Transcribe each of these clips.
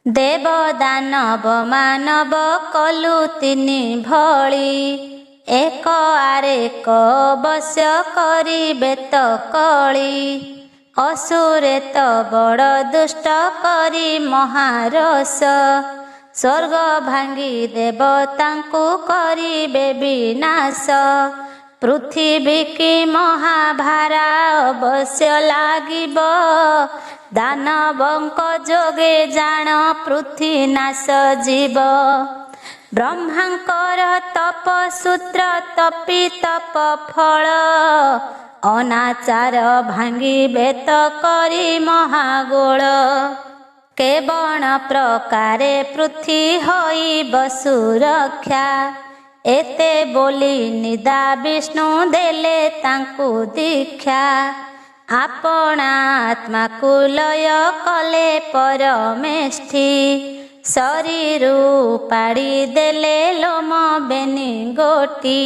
ଦେବ ଦାନବ ମାନବ କଲୁ ତିନି ଭଳି, ଏକ ଆରେକ ଅବଶ୍ୟ କରିବେ ତ କଳି। ଅସୁରେ ତ ବଡ଼ ଦୁଷ୍ଟ କରି ମହାରସ, ସ୍ୱର୍ଗ ଭାଙ୍ଗି ଦେବତାଙ୍କୁ କରିବେ ବିନାଶ। ପୃଥିବୀ କି ମହାଭାରା ଅବଶ୍ୟ ଲାଗିବ, ଦାନବଙ୍କ ଯୋଗେ ଜାଣ ପୃଥ୍ୱୀ ନାଶ ଯିବ। ବ୍ରହ୍ମାଙ୍କର ତପସୂତ୍ର ତପି ତପ ଫଳ, ଅନାଚାର ଭାଙ୍ଗିବେ ତ କରି ମହାଗୋଳ। କେବଳ ପ୍ରକାରେ ପୃଥ୍ୱୀ ହୋଇବ ସୁରକ୍ଷା, ଏତେ ବୋଲି ନିଦା ବିଷ୍ଣୁ ଦେଲେ ତାଙ୍କୁ ଦୀକ୍ଷା। ଆପଣା ଆତ୍ମାକୁ ଲୟ କଲେ ପରମେଷ୍ଠି, ଶରୀରୁ ପାଡ଼ି ଦେଲେ ଲୋମ ବେନି ଗୋଟି।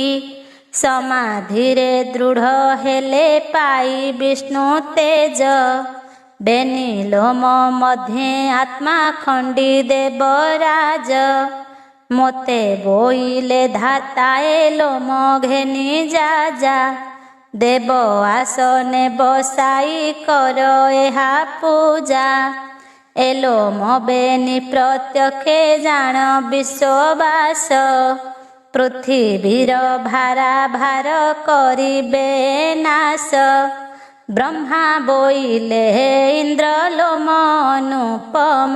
ସମାଧିରେ ଦୃଢ଼ ହେଲେ ପାଇ ବିଷ୍ଣୁ ତେଜ, ବେନି ଲୋମ ମଧ୍ୟେ ଆତ୍ମା ଖଣ୍ଡି ଦେବରାଜ। ମୋତେ ବୋଇଲେ ଧାତାଏ ଲୋମ ଘେନି ଯା, ଦେବ ଆସନେ ବସାଇ କର ଏହା ପୂଜା। ଏ ଲୋମ ବେନି ପ୍ରତ୍ୟକ୍ଷେ ଜାଣ ବିଶ୍ୱବାସ, ପୃଥିବୀର ଭାରା ଭାର କରିବେ ନାଶ। ବ୍ରହ୍ମା ବୋଇଲେ ଇନ୍ଦ୍ର ଲୋମ ଅନୁପମ,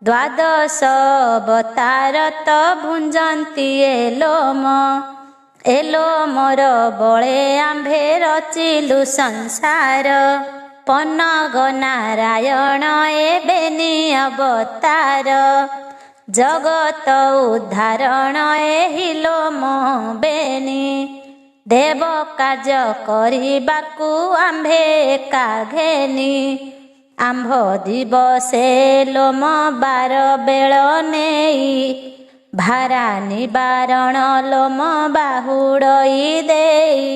ଦ୍ୱାଦଶ ଅବତାର ତ ଭୁଞ୍ଜନ୍ତି ଏ ଲୋମ। ଏ ଲୋମର ବଳେ ଆମ୍ଭେ ରଚିଲୁ ସଂସାର, ପନଗ ନାରାୟଣ ଏବେନି ଅବତାର। ଜଗତ ଉଦ୍ଧାରଣ ଏହି ଲୋମ ବେନି, ଦେବ କାର୍ଯ୍ୟ କରିବାକୁ ଆମ୍ଭେ ଏକା ଘେନି। ଆମ୍ଭ ଦିବସେ ଲୋମ ବାର ବେଳ ନେଇ, ଭାରା ନିବାରଣ ଲୋମ ବାହୁଡ଼ଇ ଦେଇ।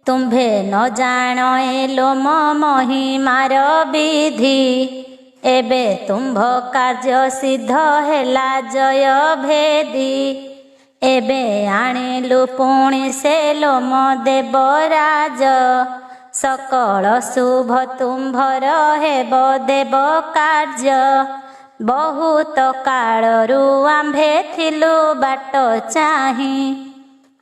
ତୁମ୍ଭେ ନ ଜାଣ ଏ ଲୋମ ମହିମାର ବିଧି, ଏବେ ତୁମ୍ଭ କାର୍ଯ୍ୟ ସିଦ୍ଧ ହେଲା ଜୟ ଭେଦି। ଏବେ ଆଣିଲୁ ପୁଣି ସେ ଲୋମ ଦେବରାଜ, ସକଳ ଶୁଭ ତୁମ୍ଭର ହେବ ଦେବ କାର୍ଯ୍ୟ। ବହୁତ କାଳରୁ ଆମ୍ଭେ ଥିଲୁ ବାଟ ଚାହିଁ,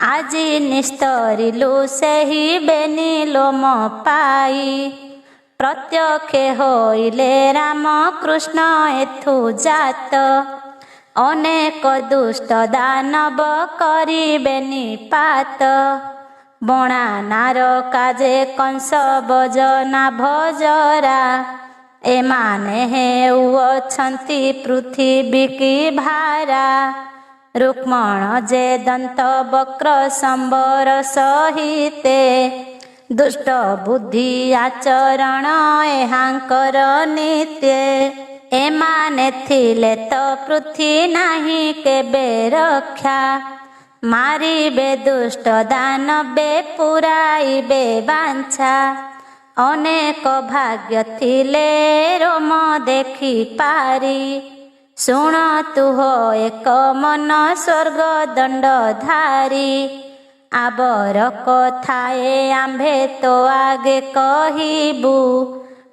ଆଜି ନିସ୍ତରିଲୁ ସେହି ବେନି ଲୋମ ପାଇ। ପ୍ରତ୍ୟକ୍ଷ ହୋଇଲେ ରାମ କୃଷ୍ଣ ଏଥୁ ଜାତ, ଅନେକ ଦୁଷ୍ଟ ଦାନବ କରିବେ ନିପାତ। ବଣା ନାର କାଜେ କଂସ ବଜନା ଭଜରା, ଏମାନେ ହେଉଅଛନ୍ତି ପୃଥିବୀ କି ଭାରା। ରୁକ୍ମଣ ଯେ ଦନ୍ତ ବକ୍ର ସମ୍ବର ସହିତେ, ଦୁଷ୍ଟ ବୁଦ୍ଧି ଆଚରଣ ଏହାଙ୍କର ନିତ୍ୟ। ଏମାନେ ଥିଲେ ତ ପୃଥ୍ୱୀ ନାହିଁ କେବେ ରକ୍ଷା, ମାରିବେ ଦୁଷ୍ଟ ଦାନବେ ପୁରାଇବେ ବାଞ୍ଛା। ଅନେକ ଭାଗ୍ୟ ଥିଲେ ରୋମ ଦେଖି ପାରି, ଶୁଣ ତୁହ ଏକ ମନ ସ୍ୱର୍ଗ ଦଣ୍ଡଧାରୀ। ଆବର କଥାଏ ଆମ୍ଭେ ତ ଆଗେ କହିବୁ,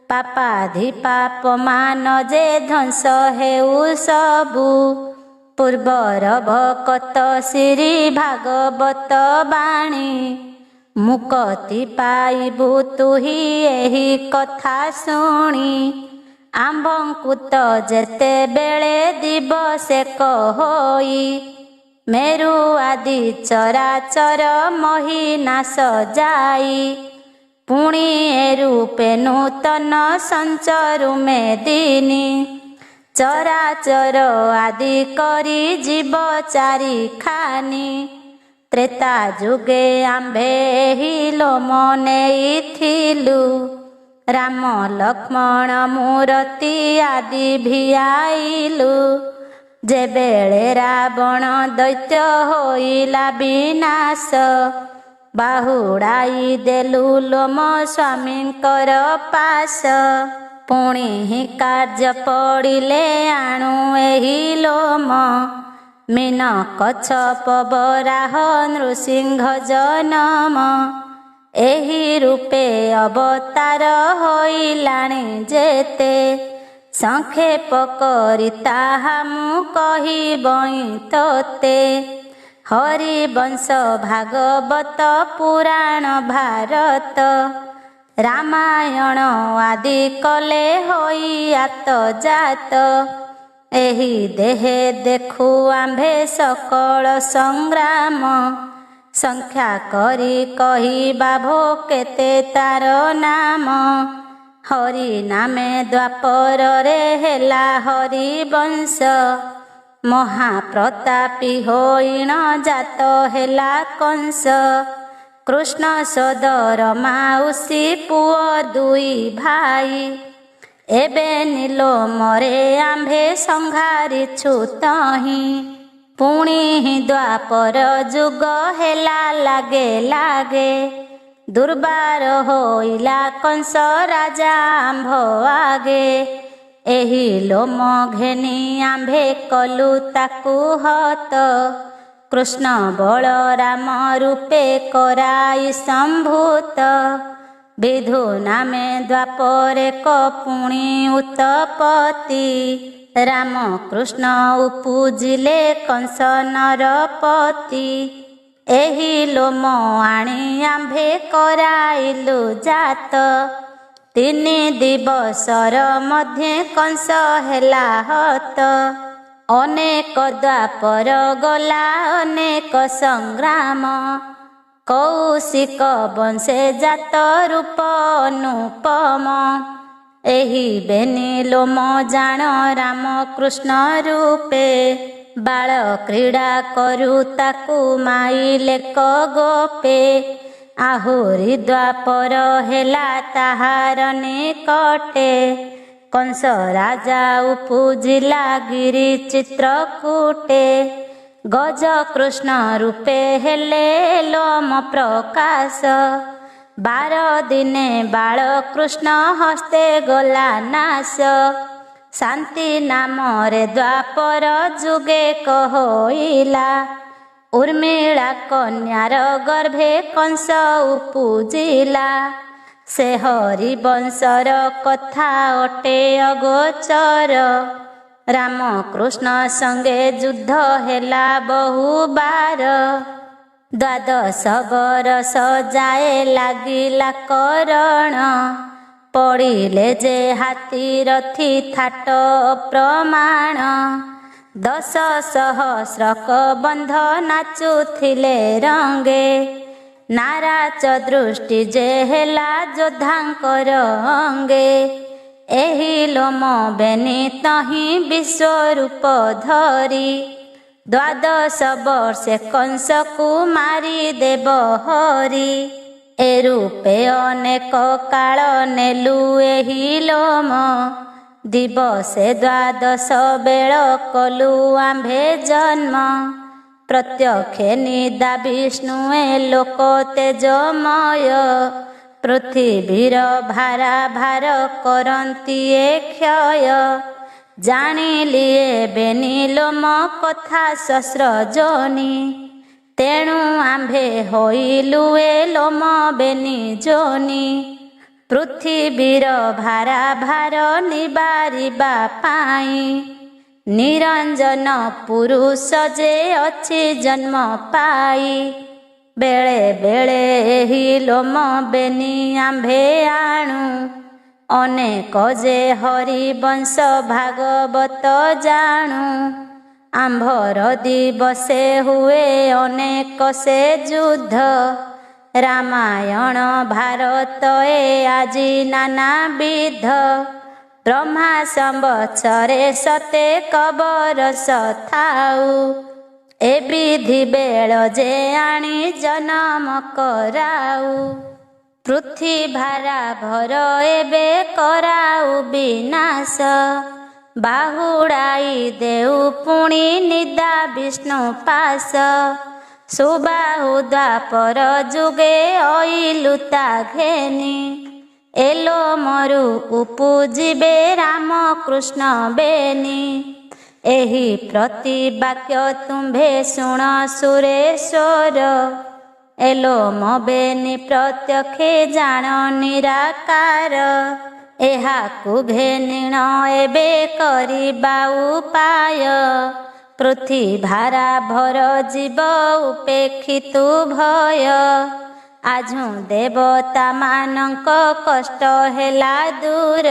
ପାପାଧି ପାପ ମାନ ଯେ ଧ୍ୱଂସ ହେଉ ସବୁ। ପୂର୍ବର ଭକତ ଶ୍ରୀ ଭାଗବତ ବାଣୀ, ମୁକତି ପାଇବୁ ତୁହି ଏହି କଥା ଶୁଣି। ଆମ୍ଭଙ୍କୁ ତ ଯେତେବେଳେ ଦିବସେକ ହୋଇ, ମେରୁ ଆଦି ଚରାଚର ମହି ନାଶ ଯାଇ। ପୁଣି ଏ ରୂପେ ନୂତନ ସଞ୍ଚରୁ ମେଦିନୀ, ଚରାଚର ଆଦି କରି ଯିବ ଚାରି ଖାନି। ତ୍ରେତା ଯୁଗେ ଆମ୍ଭେ ଏହି ଲୋମ ନେଇଥିଲୁ, ରାମ ଲକ୍ଷ୍ମଣ ମୂରତି ଆଦି ଭିଆଇଲୁ। ଯେବେଳେ ରାବଣ ଦୈତ୍ୟ ହୋଇଲା ବିନାଶ, ବାହୁଡ଼ାଇ ଦେଲୁ ଲୋମ ସ୍ୱାମୀଙ୍କର ପାଶ। ପୁଣି କାର୍ଯ୍ୟ ପଡ଼ିଲେ ଆଣୁ ଏହି ଲୋମ। ମୀନ କଚ୍ଛପ ବରାହ ନୃସିଂହ ଜନମ। ଏହି ରୂପେ ଅବତାର ହୋଇଲାଣି ଯେତେ, ସଂକ୍ଷେପ କରି ତାହା ମୁଁ କହିବଇଁ ତୋତେ। ହରିବଂଶ ଭାଗବତ ପୁରାଣ ଭାରତ, ରାମାୟଣ ଆଦି କଲେ ହୋଇ ଆତଜାତ। ଏହି ଦେହେ ଦେଖୁ ଆମ୍ଭେ ସକଳ ସଂଗ୍ରାମ, ସଂଖ୍ୟା କରି କହିବା ଭୋ କେତେ ତାର ନାମ। ହରି ନାମେ ଦ୍ୱାପରରେ ହେଲା ହରିବଂଶ, ମହାପ୍ରତାପୀ ହୋଇଣ ଜାତ ହେଲା କଂସ। କୃଷ୍ଣ ସୋଦର ମାଉସୀ ପୁଅ ଦୁଇ ଭାଇ, ଏବେ ନିଲୋମରେ ଆମ୍ଭେ ସଂଘାରିଛୁ ତହିଁ। ପୁଣି ଦ୍ୱାପର ଯୁଗ ହେଲା ଲାଗେ ଲାଗେ, ଦୁର୍ବାର ହୋଇଲା କଂସ ରାଜା ଆମ୍ଭ ଆଗେ। ଏହି ଲୋମ ଘେନି ଆମ୍ଭେ କଲୁ ତାକୁ ହତ, କୃଷ୍ଣ ବଳରାମ ରୂପେ କରାଇ ସମ୍ଭୂତ। ବିଧୁ ନାମେ ଦ୍ୱାପରେ ପୁଣି ଉତ୍ତପତି, ରାମକୃଷ୍ଣ ଉପୁଜିଲେ କଂସ ନରପତି। ଏହି ଲୋମ ଆଣି ଆମ୍ଭେ କରାଇଲୁ ଜାତ, ତିନି ଦିବସର ମଧ୍ୟେ କଂସ ହେଲା ହତ। ଅନେକ ଦ୍ୱାପର ଗଲା ଅନେକ ସଂଗ୍ରାମ, କୌଶିକ ବଂଶେ ଜାତ ରୂପ ଅନୁପମ। ଏହି ବେନି ଲୋମ ଜାଣ ରାମକୃଷ୍ଣ ରୂପେ, ବାଳ କ୍ରୀଡ଼ା କରୁ ତାକୁ ମାଇଲେ ଗୋପେ। ଆହୁରି ଦ୍ୱାପର ହେଲା ତାହାର ନିକଟେ, କଂସ ରାଜା ଉପୁଜିଲା ଗିରି ଚିତ୍ରକୂଟେ। ଗଜ କୃଷ୍ଣ ରୂପେ ହେଲେ ଲୋମ ପ୍ରକାଶ, 12 ଦିନେ ବାଳକୃଷ୍ଣ ହସ୍ତେ ଗଲା ନାଶ। ଶାନ୍ତି ନାମରେ ଦ୍ୱାପର ଯୁଗେ ହୋଇଲା, ଉର୍ମିଳା କନ୍ୟାର ଗର୍ଭେ କଂସ ଉପୁଜିଲା। ସେ ହରିବଂଶର କଥା ଅଟେ ଅଗୋଚର, ରାମକୃଷ୍ଣ ସଙ୍ଗେ ଯୁଦ୍ଧ ହେଲା ବହୁବାର। 12 ବରଷ ଯାଏ ଲାଗିଲା କରଣ, ପଡ଼ିଲେ ଯେ ହାତୀ ରଥି ଥାଟ ପ୍ରମାଣ। 10 ସହସ୍ରକ ବନ୍ଧ ନାଚୁଥିଲେ ରଙ୍ଗେ, ନାରାଜ ଦୃଷ୍ଟି ଯେ ହେଲା ଯୋଦ୍ଧାଙ୍କର ଅଙ୍ଗେ। ଏହି ଲୋମ ବେନି ତହିଁ ବିଶ୍ୱରୂପ ଧରି, 12 ବର୍ଷେ କଂସକୁ ମାରି ଦେବ ହରି। ଏ ରୂପେ ଅନେକ କାଳ ନେଲୁ ଏହି ଲୋମ, ଦିବସେ 12 ବେଳ କଲୁ ଆମ୍ଭେ ଜନ୍ମ। ପ୍ରତ୍ୟକ୍ଷେ ନିଦା ବିଷ୍ଣୁ ଏ ଲୋକ ତେଜମୟ, ପୃଥିବୀର ଭାରା ଭାର କରନ୍ତି ଏ କ୍ଷୟ। ଜାଣିଲି ଏବେ ନିଲୋମ କଥା ଶସ୍ତ୍ର ଯୋନି, ତେଣୁ ଆମ୍ଭେ ହୋଇଲୁ ଏ ଲୋମ ବେନି ଯୋନି। ପୃଥିବୀର ଭାରା ଭାର ନିବାରିବା ପାଇଁ, ନିରଞ୍ଜନ ପୁରୁଷ ଯେ ଅଛି ଜନ୍ମ ପାଇ। ବେଳେ ବେଳେ ଏହି ଲୋମ ବେନି ଆମ୍ଭେ ଆଣୁ, ଅନେକ ଯେ ହରିବଂଶ ଭାଗବତ ଜାଣୁ। ଆମ୍ଭର ଦିବସେ ହୁଏ ଅନେକ ସେ ଯୁଦ୍ଧ, ରାମାୟଣ ଭାରତ ଏ ଆଜି ନାନା ବିଧ। ବ୍ରହ୍ମା ସମ୍ବତ୍ସରେ ସତେ କବରସ ଥାଉ, ଏ ବିଧି ବେଳ ଯେ ଆଣି ଜନମ କରାଉ। ପୃଥିଭାରା ଭର ଏବେ କରାଉ ବିନାଶ, ବାହୁଡ଼ାଇ ଦେଉ ପୁଣି ନିଦା ବିଷ୍ଣୁ ପାଶ। ସୁବାହୁ ଦ୍ୱାପର ଯୁଗେ ଅଇଲୁ ତା ଘେନି, ଏ ଲୋମ ଜନ୍ମରୁ ଉପୁଜିବେ ରାମକୃଷ୍ଣ ବେନି। ଏହି ପ୍ରତିବାକ୍ୟ ତୁମ୍ଭେ ଶୁଣ ସୁରେଶ୍ୱର। ଏଲୋ ମୋ ବେନି ପ୍ରତ୍ୟକ୍ଷେ ଜାଣ ନିରାକାର। ଏହାକୁ ଘେନିଣ ଏବେ କରିବା ଉପାୟ। ପୃଥିଭାରା ଭର ଜୀବ ଉପେକ୍ଷିତୁ ଭୟ। ଆଝୁ ଦେବତା ମାନଙ୍କ କଷ୍ଟ ହେଲା ଦୂର।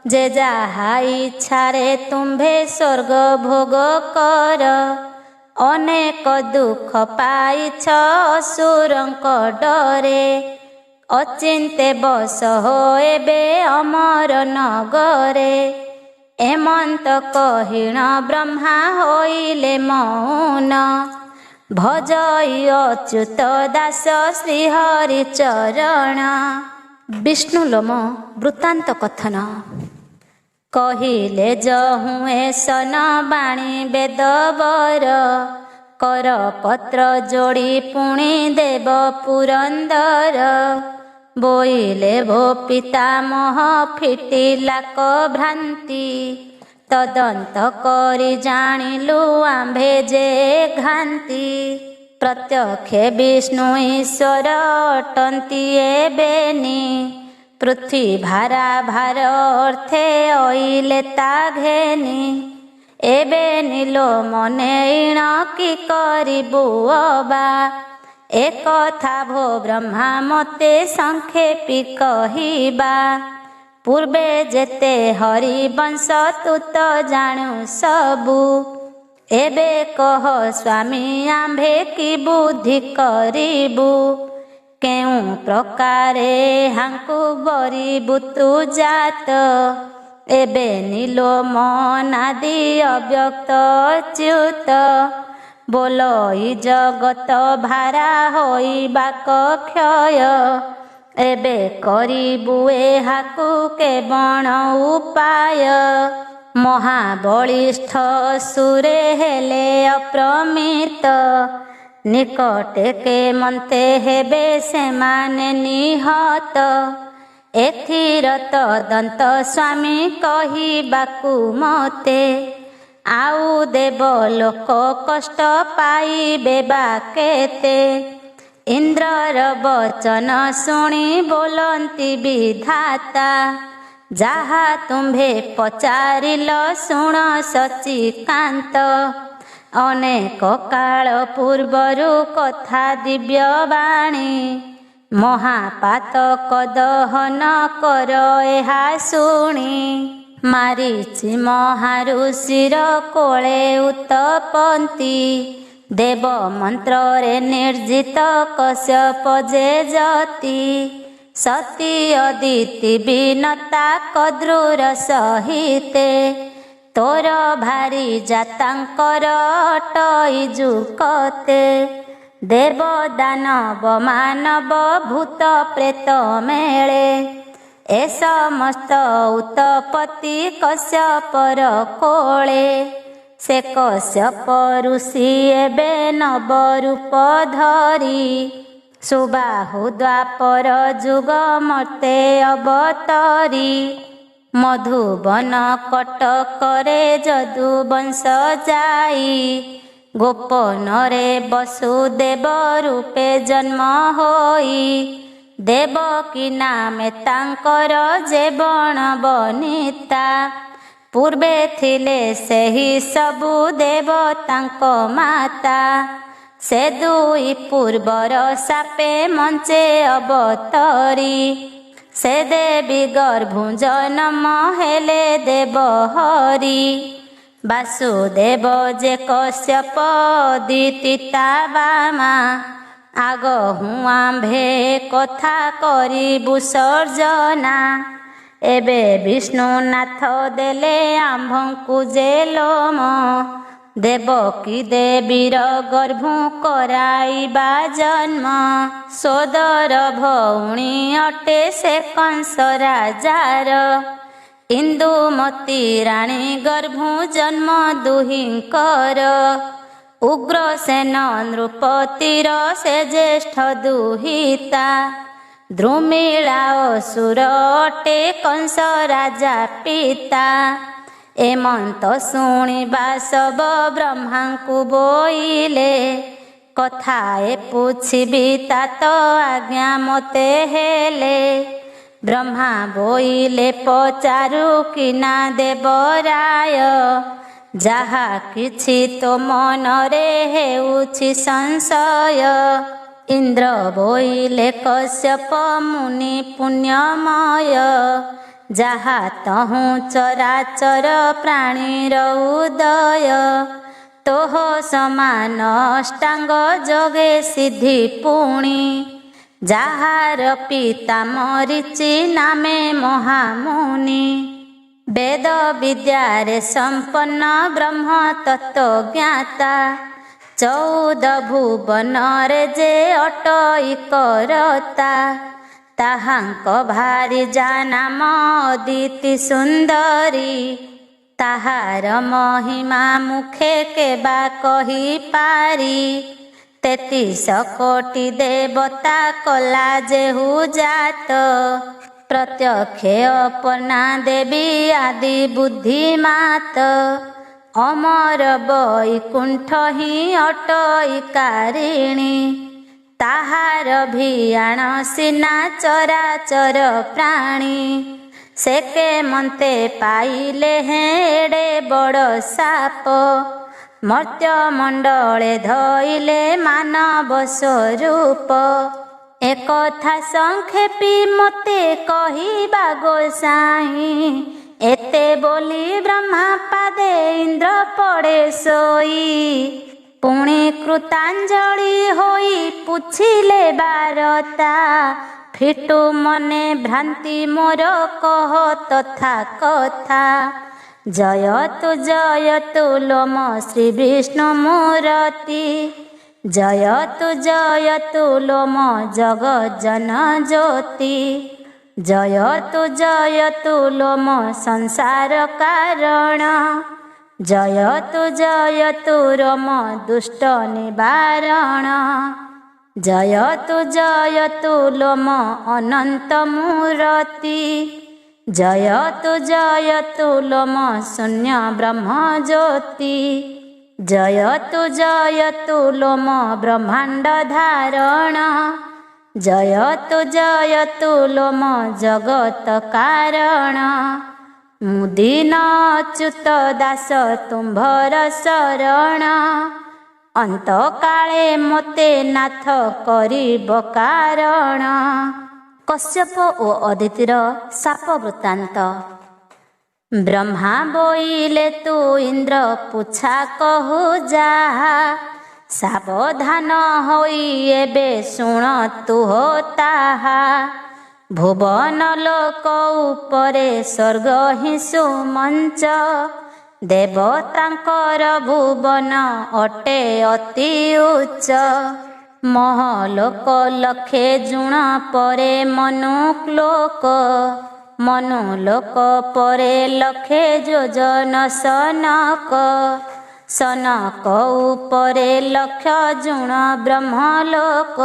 ଯେ ଯାହା ଇଚ୍ଛାରେ ତୁମ୍ଭେ ସ୍ୱର୍ଗ ଭୋଗ କର। ଅନେକ ଦୁଃଖ ପାଇଛ ଅସୁରଙ୍କ ଡରେ। ଅଚିନ୍ତେ ବସ ହୋ ଏବେ ଅମର ନଗରେ। ଏମନ୍ତ କହିଣ ବ୍ରହ୍ମା ହୋଇଲେ ମୌନ। ଭଜଇ ଅଚ୍ୟୁତ ଦାସ ଶ୍ରୀହରି ଚରଣ। ବିଷ୍ଣୁଲୋମ ବୃତ୍ତାନ୍ତ କଥନ। କହିଲେ ଯହୁଁ ଏସନ ବାଣୀ ବେଦବର। କର ପତ୍ର ଯୋଡ଼ି ପୁଣି ଦେବ ପୁରନ୍ଦର। ବୋଇଲେ ଭୋ ପିତାମହ ଫିଟିଲା କ ଭ୍ରାନ୍ତି। ତଦନ୍ତ କରି ଜାଣିଲୁ ଆମ୍ଭେ ଯେ ଘାନ୍ତି। ପ୍ରତ୍ୟକ୍ଷେ ବିଷ୍ଣୁ ଈଶ୍ୱର ଅଟନ୍ତି ଏବେନି। ପୃଥିଭାରା ଭାର ଅର୍ଥେ ଅଇଲେ ତା ଘେନି। ଏବେ ନିଲୋ ମନେଇଣ କି କରିବୁ ଅବା। ଏକଥା ଭୋ ବ୍ରହ୍ମା ମତେ ସଂକ୍ଷେପି କହିବା। ପୂର୍ବେ ଯେତେ ହରିବଂଶ ତୁ ତ ଜାଣୁ ସବୁ। ଏବେ କହ ସ୍ୱାମୀ ଆମ୍ଭେ କି ବୁଦ୍ଧି କରିବୁ। କେଉଁ ପ୍ରକାରେ ହାଙ୍କୁ ବରିବୁ ତୁ ଜାତ। ଏବେ ନିଲୋ ମନାଦି ଅବ୍ୟକ୍ତ ଅଚ୍ୟୁତ। ବୋଲ ଇ ଜଗତ ଭାରା ହୋଇବାକ କ୍ଷୟ। ଏବେ କରିବୁ ଏହାକୁ କେବଳ ଉପାୟ। ମହାବଳିଷ୍ଠ ସୁରେ ହେଲେ ଅପ୍ରମିତ। ନିକଟେ କେମନ୍ତେ ହେବେ ସେମାନେ ନିହତ। ଏଥିର ତଦନ୍ତ ସ୍ୱାମୀ କହିବାକୁ ମତେ। ଆଉ ଦେବ ଲୋକ କଷ୍ଟ ପାଇବେ ବା କେତେ। ଇନ୍ଦ୍ରର ବଚନ ଶୁଣି ବୋଲନ୍ତି ବିଧାତା। ଯାହା ତୁମ୍ଭେ ପଚାରିଲ ଶୁଣ ସଚିକାନ୍ତ। ଅନେକ କାଳ ପୂର୍ବରୁ କଥା ଦିବ୍ୟବାଣୀ। ମହାପାତକ ଦହନ କର ଏହା ଶୁଣି। ମାରିଚି ମହାଋଷିର କୋଳେ ଉତ୍ତପନ୍ତି। ଦେବ ମନ୍ତ୍ରରେ ନିର୍ଜିତ କଶ୍ୟପ ଯେ ଯତି। ସତୀ ଅଦିତି ବିନତା କଦ୍ରୁର ସହିତେ। ତୋର ଭାରି ଜାତାଙ୍କର ଅଟଇ ଯୁକତେ। ଦେବ ଦାନବ ମାନବ ଭୂତ ପ୍ରେତ ମେଳେ। ଏ ସମସ୍ତ ଉତ୍ତପତି କଶ୍ୟପର କୋଳେ। ସେ କଶ୍ୟପ ଋଷି ଏବେ ନବ ରୂପ ଧରି। ସୁବାହୁ ଦ୍ୱାପର ଯୁଗ ମର୍ତ୍ତେ ଅବତରି। ମଧୁବନ କଟକରେ ଯଦୁବଂଶ ଯାଇ। ଗୋପନରେ ବସୁଦେବ ରୂପେ ଜନ୍ମ ହୋଇ। ଦେବକୀ ନାମେ ତାଙ୍କର ଜେବଣ ବନିତା। ପୂର୍ବେ ଥିଲେ ସେହି ସବୁ ଦେବତାଙ୍କ ମାତା। ସେ ଦୁଇ ପୂର୍ବର ସାପେ ମଞ୍ଚେ ଅବତରି। ସେ ଦେବୀ ଗର୍ଭୁ ଜନମ ହେଲେ ଦେବ ହରି। ବାସୁଦେବ ଯେ କଶ୍ୟପ ଅଦିତି ତା ବାମା। ଆଗହୁଁ ଆମ୍ଭେ କଥା କରିବୁ ସର୍ଜନା। ଏବେ ବିଷ୍ଣୁନାଥ ଦେଲେ ଆମ୍ଭଙ୍କୁ ଯେ ଲୋମ। ଦେବକୀ ଦେବୀର ଗର୍ଭୁ କରାଇବା ଜନ୍ମ। ସୋଦର ଭଉଣୀ ଅଟେ ସେ କଂସ ରାଜାର। ଇନ୍ଦୁମତୀ ରାଣୀ ଗର୍ଭୁ ଜନ୍ମ ଦୁହିଁଙ୍କର। ଉଗ୍ରସେନ ନୃପତିର ସେ ଜ୍ୟେଷ୍ଠ ଦୁହିତା। ଦ୍ରୁମିଳା ଅସୁର ଅଟେ କଂସ ରାଜା ପିତା। ଏମନ୍ତ ଶୁଣିବା ସବ ବ୍ରହ୍ମାଙ୍କୁ ବୋଇଲେ, କଥାଏ ପୁଛିବି ତାତ ଆଜ୍ଞା ମୋତେ ହେଲେ। ବ୍ରହ୍ମା ବୋଇଲେ ପଚାରୁ କିନା ଦେବରାୟ, ଯାହା କିଛି ତୋ ମନରେ ହେଉଛି ସଂଶୟ। ଇନ୍ଦ୍ର ବୋଇଲେ କଶ୍ୟପ ମୁନି ପୁଣ୍ୟମୟ, ଯାହା ତହୁଁ ଚରାଚର ପ୍ରାଣୀର ଉଦୟ। ତୋହ ସମାନ ଅଷ୍ଟାଙ୍ଗ ଯୋଗେ ସିଦ୍ଧି ପୁଣି, ଯାହାର ପିତା ମରିଚି ନାମେ ମହାମୁନି। ବେଦ ବିଦ୍ୟାରେ ସମ୍ପନ୍ନ ବ୍ରହ୍ମ ତତ୍ତ୍ୱଜ୍ଞାତା, 14 ଭୁବନରେ ଯେ ଅଟଇ କରତା। ତାହାଙ୍କ ଭାରିଜା ନାମ ଅଦିତି ସୁନ୍ଦରୀ, ତାହାର ମହିମା ମୁଖେ କେବା କହିପାରି। 33 କୋଟି ଦେବତା କଲା ଯେହୁ ଜାତ, ପ୍ରତ୍ୟକ୍ଷେ ଅପର୍ଣ୍ଣା ଦେବୀ ଆଦି ବୁଦ୍ଧିମାତ। ଅମର ବୈକୁଣ୍ଠ ହିଁ ଅଟଇ କାରିଣୀ, ତାହାର ଭିଆଣ ସିନା ଚରାଚର ପ୍ରାଣୀ। ସେ କେମନ୍ତେ ପାଇଲେ ହେଁ ଏଡ଼େ ବଡ଼ ସାପ, ମର୍ତ୍ତ୍ୟମଣ୍ଡଳେ ଧଇଲେ ମାନବ ସ୍ୱରୂପ। ଏକଥା ସଂକ୍ଷେପି ମୋତେ କହିବା ଗୋସାଇଁ, ଏତେ ବୋଲି ବ୍ରହ୍ମା ପାଦେ ଇନ୍ଦ୍ର ପଡ଼େ ଶୋଇ। ପୁଣି କୃତାଞ୍ଜଳି ହୋଇ ପୁଛିଲେ ବାରତା, ଫିଟୁ ମନେ ଭ୍ରାନ୍ତି ମୋର କହ ତଥା କଥା। ଜୟତୁ ଲୋମ ଶ୍ରୀ ବିଷ୍ଣୁ ମୂରତି, ଜୟତୁ ଲୋମ ଜଗଜ୍ଜନ ଜ୍ୟୋତି। ଜୟତୁ ଲୋମ ସଂସାର କାରଣ, ଜୟତୁ ଲୋମ ଦୁଷ୍ଟ ନିବାରଣ। ଜୟତୁ ଲୋମ ଅନନ୍ତ ମୂରତି, ଜୟତୁ ଲୋମ ଶୂନ୍ୟ ବ୍ରହ୍ମ ଜ୍ୟୋତି। ଜୟତୁ ଲୋମ ବ୍ରହ୍ମାଣ୍ଡ ଧାରଣ, ଜୟତୁ ଲୋମ ଜଗତ କାରଣ। ମୁଦିନ ଅଚ୍ୟୁତ ଦାସ ତୁମ୍ଭର ଶରଣ, ଅନ୍ତକାଳେ ମୋତେ ନାଥ କରିବ କାରଣ। କଶ୍ୟପ ଓ ଅଦିତିର ଶାପ ବୃତ୍ତାନ୍ତ। ବ୍ରହ୍ମା ବୋଇଲେ ତୁ ଇନ୍ଦ୍ର ପୁଛା କହୁ ଯାହା, ସାବଧାନ ହୋଇ ଏବେ ଶୁଣ ତୁ ହୋ ତାହା। ଭୁବନ ଲୋକ ଉପରେ ସ୍ୱର୍ଗ ହିଁ ସୁମଞ୍ଚ, ଦେବତାଙ୍କର ଭୁବନ ଅଟେ ଅତି ଉଚ୍ଚ। ମହଲୋକ ଲକ୍ଷେ ଜୁଣ ପରେ ମନୁଲୋକ, ମନୁଲୋକ ପରେ ଲକ୍ଷେ ଯୋଜନ ସନକ। ସନକ ଉପରେ ଲକ୍ଷ ଜୁଣ ବ୍ରହ୍ମଲୋକ,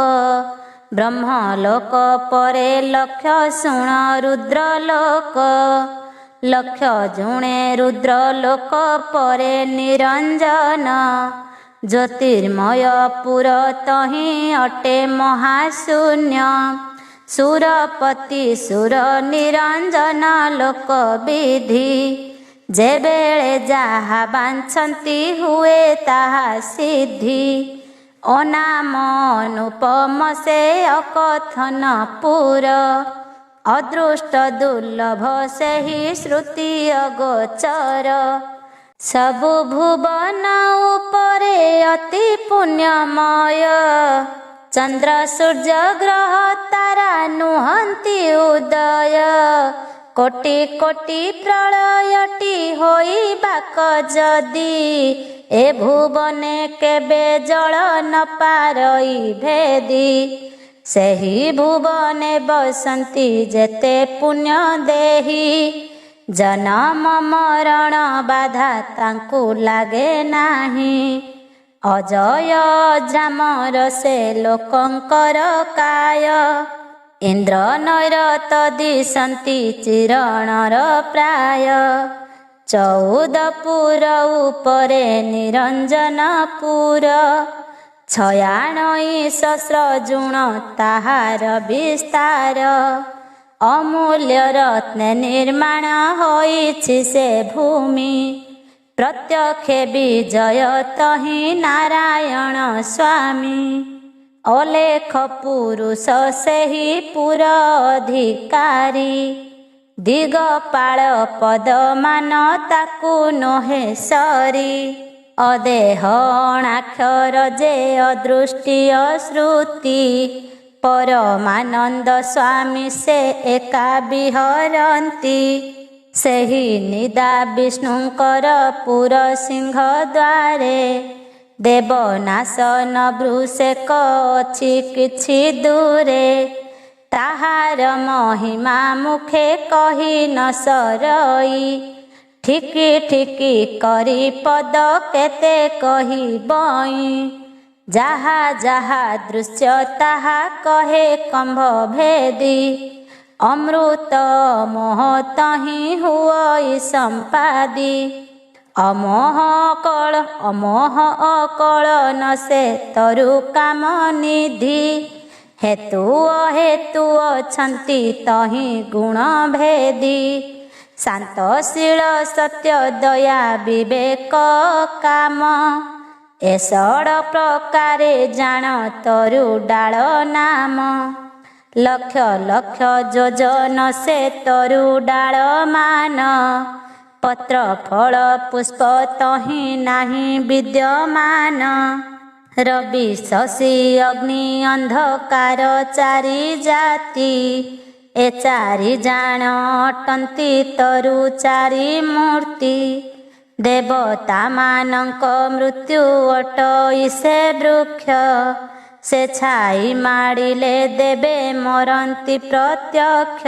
ବ୍ରହ୍ମଲୋକ ପରେ ଲକ୍ଷ ଶୁଣ ରୁଦ୍ରଲୋକ। ଲକ୍ଷ ଜୁଣେ ରୁଦ୍ରଲୋକ ପରେ ନିରଞ୍ଜନ, ଜ୍ୟୋତିର୍ମୟ ପୁର ତହିଁ ଅଟେ ମହାଶୂନ୍ୟ। ସୁରପତି ସୁର ନିରଞ୍ଜନ ଲୋକ ବିଧି, ଯେବେଳେ ଯାହା ବାଞ୍ଛନ୍ତି ହୁଏ ତାହା ସିଦ୍ଧି। ଅନାମ ଅନୁପମ ସେ ଅକଥନ ପୁର, ଅଦୃଷ୍ଟ ଦୁର୍ଲଭ ସେହି ଶ୍ରୁତି ଅଗୋଚର। ସବୁ ଭୁବନ ଉପରେ ଅତି ପୁଣ୍ୟମୟ, ଚନ୍ଦ୍ର ସୂର୍ଯ୍ୟ ଗ୍ରହ ତାରା ନୁହନ୍ତି ଉଦୟ। କୋଟି କୋଟି ପ୍ରଳୟଟି ହୋଇବାକ ଯଦି, ଏ ଭୁବନେ କେବେ ଜଳ ନ ପାରଇ ଭେଦି। ସେହି ଭୁବନେ ବସନ୍ତି ଯେତେ ପୁଣ୍ୟ ଦେହି, ଜନମ ମରଣ ବାଧା ତାଙ୍କୁ ଲାଗେ ନାହିଁ। ଅଜୟ ଅଜରାମର ସେ ଲୋକଙ୍କର କାୟ, ଇନ୍ଦ୍ର ନୈରତ ଦିଶନ୍ତି ଚିରଣର ପ୍ରାୟ। 14 ଉପରେ ନିରଞ୍ଜନପୁର। 96 ସହସ୍ର ଜୁଣ ତାହାର ବିସ୍ତାର। ଅମୂଲ୍ୟ ରତ୍ନେ ନିର୍ମାଣ ହୋଇଛି ସେ ଭୂମି। ପ୍ରତ୍ୟକ୍ଷେ ବିଜୟ ତହିଁ ନାରାୟଣ ସ୍ୱାମୀ। ଅଲେଖ ପୁରୁଷ ସେହି ପୁର ଅଧିକାରୀ। ଦିଗପାଳ ପଦମାନ ତାକୁ ନୋହେ ସରି। ଅଦେହ ଅଣାକ୍ଷର ଯେ ଅଦୃଷ୍ଟି ଅଶ୍ରୁତି। ପରମାନନ୍ଦ ସ୍ୱାମୀ ସେ ଏକା ବିହରନ୍ତି। ସେହି ନିଦା ବିଷ୍ଣୁଙ୍କର ପୁର ସିଂହ ଦ୍ୱାରେ। ଦେବନାଶନ ବୃଷେକ ଅଛି କିଛି ଦୂରେ। ତାହାର ମହିମା ମୁଖେ କହି ନ ସରଇ। ଠିକି ଠିକି କରି ପଦ କେତେ କହିବଇଁ। ଯାହା ଯାହା ଦୃଶ୍ୟ ତାହା କହେ କମ୍ଭ ଭେଦି। ଅମୃତ ମୋହ ତହିଁ ହୁଅଇ ସମ୍ପାଦି। ଅମୋହ ଅକଳ ନ ସେ ତରୁ କାମ ନିଧି। ହେତୁ ଅହେତୁ ଅଛନ୍ତି ତହିଁ ଗୁଣ ଭେଦି। ଶାନ୍ତଶୀଳ ସତ୍ୟ ଦୟା ବିବେକ କାମ। ଏ ଷଡ଼ ପ୍ରକାରେ ଜାଣ ତରୁ ଡାଳ ନାମ। ଲକ୍ଷ ଲକ୍ଷ ଯୋଜନ ସେ ତରୁ ଡାଳ ମାନ। ପତ୍ର ଫଳ ପୁଷ୍ପ ତହିଁ ନାହିଁ ବିଦ୍ୟମାନ। ରବି ଶଶୀ ଅଗ୍ନି ଅନ୍ଧକାର ଚାରି ଜାତି। ଏ ଚାରି ଜାଣ ଅଟନ୍ତି ତରୁ ଚାରି ମୂର୍ତ୍ତି। ଦେବତାମାନଙ୍କ ମୃତ୍ୟୁ ଅଟଇ ସେ ବୃକ୍ଷ। ସେ ଛାଇ ମାଡ଼ିଲେ ଦେବେ ମରନ୍ତି ପ୍ରତ୍ୟକ୍ଷ।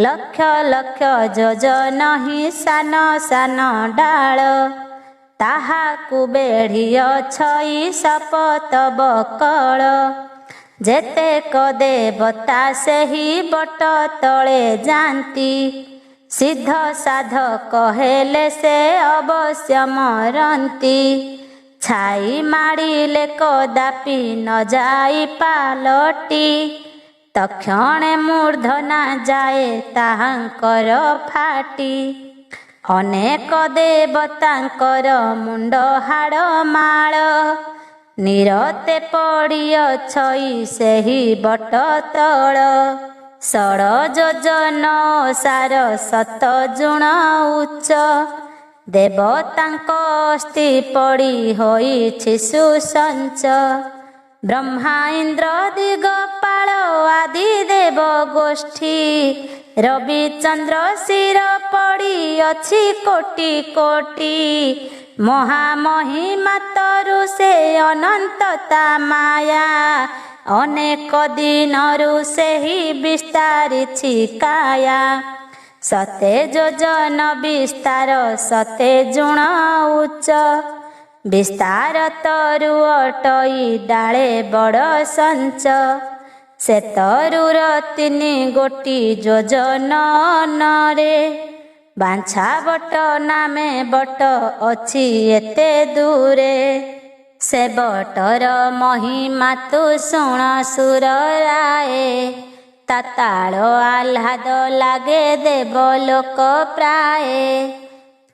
ଲକ୍ଷ ଲକ୍ଷ ଯୋଜନ ହିଁ ସାନ ସାନ ଡାଳ। ତାହାକୁ ବେଢ଼ି ଅଛଇ ସପତ ବକଳ। ଯେତେକ ଦେବତା ସେହି ବଟ ତଳେ ଯାନ୍ତି। ସିଦ୍ଧ ସାଧକ ହେଲେ ସେ ଅବଶ୍ୟ ମରନ୍ତି। ଛାଇ ମାଡ଼ିଲେ କଦାପି ନ ଯାଇ ପାଲଟି। ତକ୍ଷଣେ ମୂର୍ଧନା ଯାଏ ତାହାଙ୍କର ଫାଟି। ଅନେକ ଦେବତାଙ୍କର ମୁଣ୍ଡ ହାଡ଼ ମାଳ। ନିରତେ ପଡ଼ିଅଛଇ ସେହି ବଟ ତଳ। ଷଡ଼ ଯୋଜନ ସାର 7 ଗୁଣ ଉଚ୍ଚ। ଦେବତାଙ୍କ ଅସ୍ଥି ପଡ଼ି ହୋଇଛି ସୁସଞ୍ଚ। ବ୍ରହ୍ମା ଇନ୍ଦ୍ର ଦିଗପାଳ ଆଦି ଦେବ ଗୋଷ୍ଠୀ। ରବି ଚନ୍ଦ୍ର ଶିର ପଡ଼ି ଅଛି କୋଟି କୋଟି। ମହାମହିମା ତରୁ ସେ ଅନନ୍ତତା ମାୟା। ଅନେକ ଦିନରୁ ସେହି ବିସ୍ତାରିଛି କାୟା। 7 ଯୋଜନ ବିସ୍ତାର 7 ଗୁଣ ଉଚ୍ଚ। ବିସ୍ତାର ତରୁ ଅଟଇ ଡାଳେ ବଡ଼ ସଞ୍ଚ। ସେ ତରୁର 3 ଗୋଟି ଯୋଜନ ନରେ। ବାଞ୍ଛା ବଟ ନାମେ ବଟ ଅଛି ଏତେ ଦୂରେ। ସେ ବଟର ମହିମା ତୁ ଶୁଣ ସୁର ରାଏ। ତା ତାଳ ଆହ୍ଲାଦ ଲାଗେ ଦେବ ଲୋକ ପ୍ରାଏ।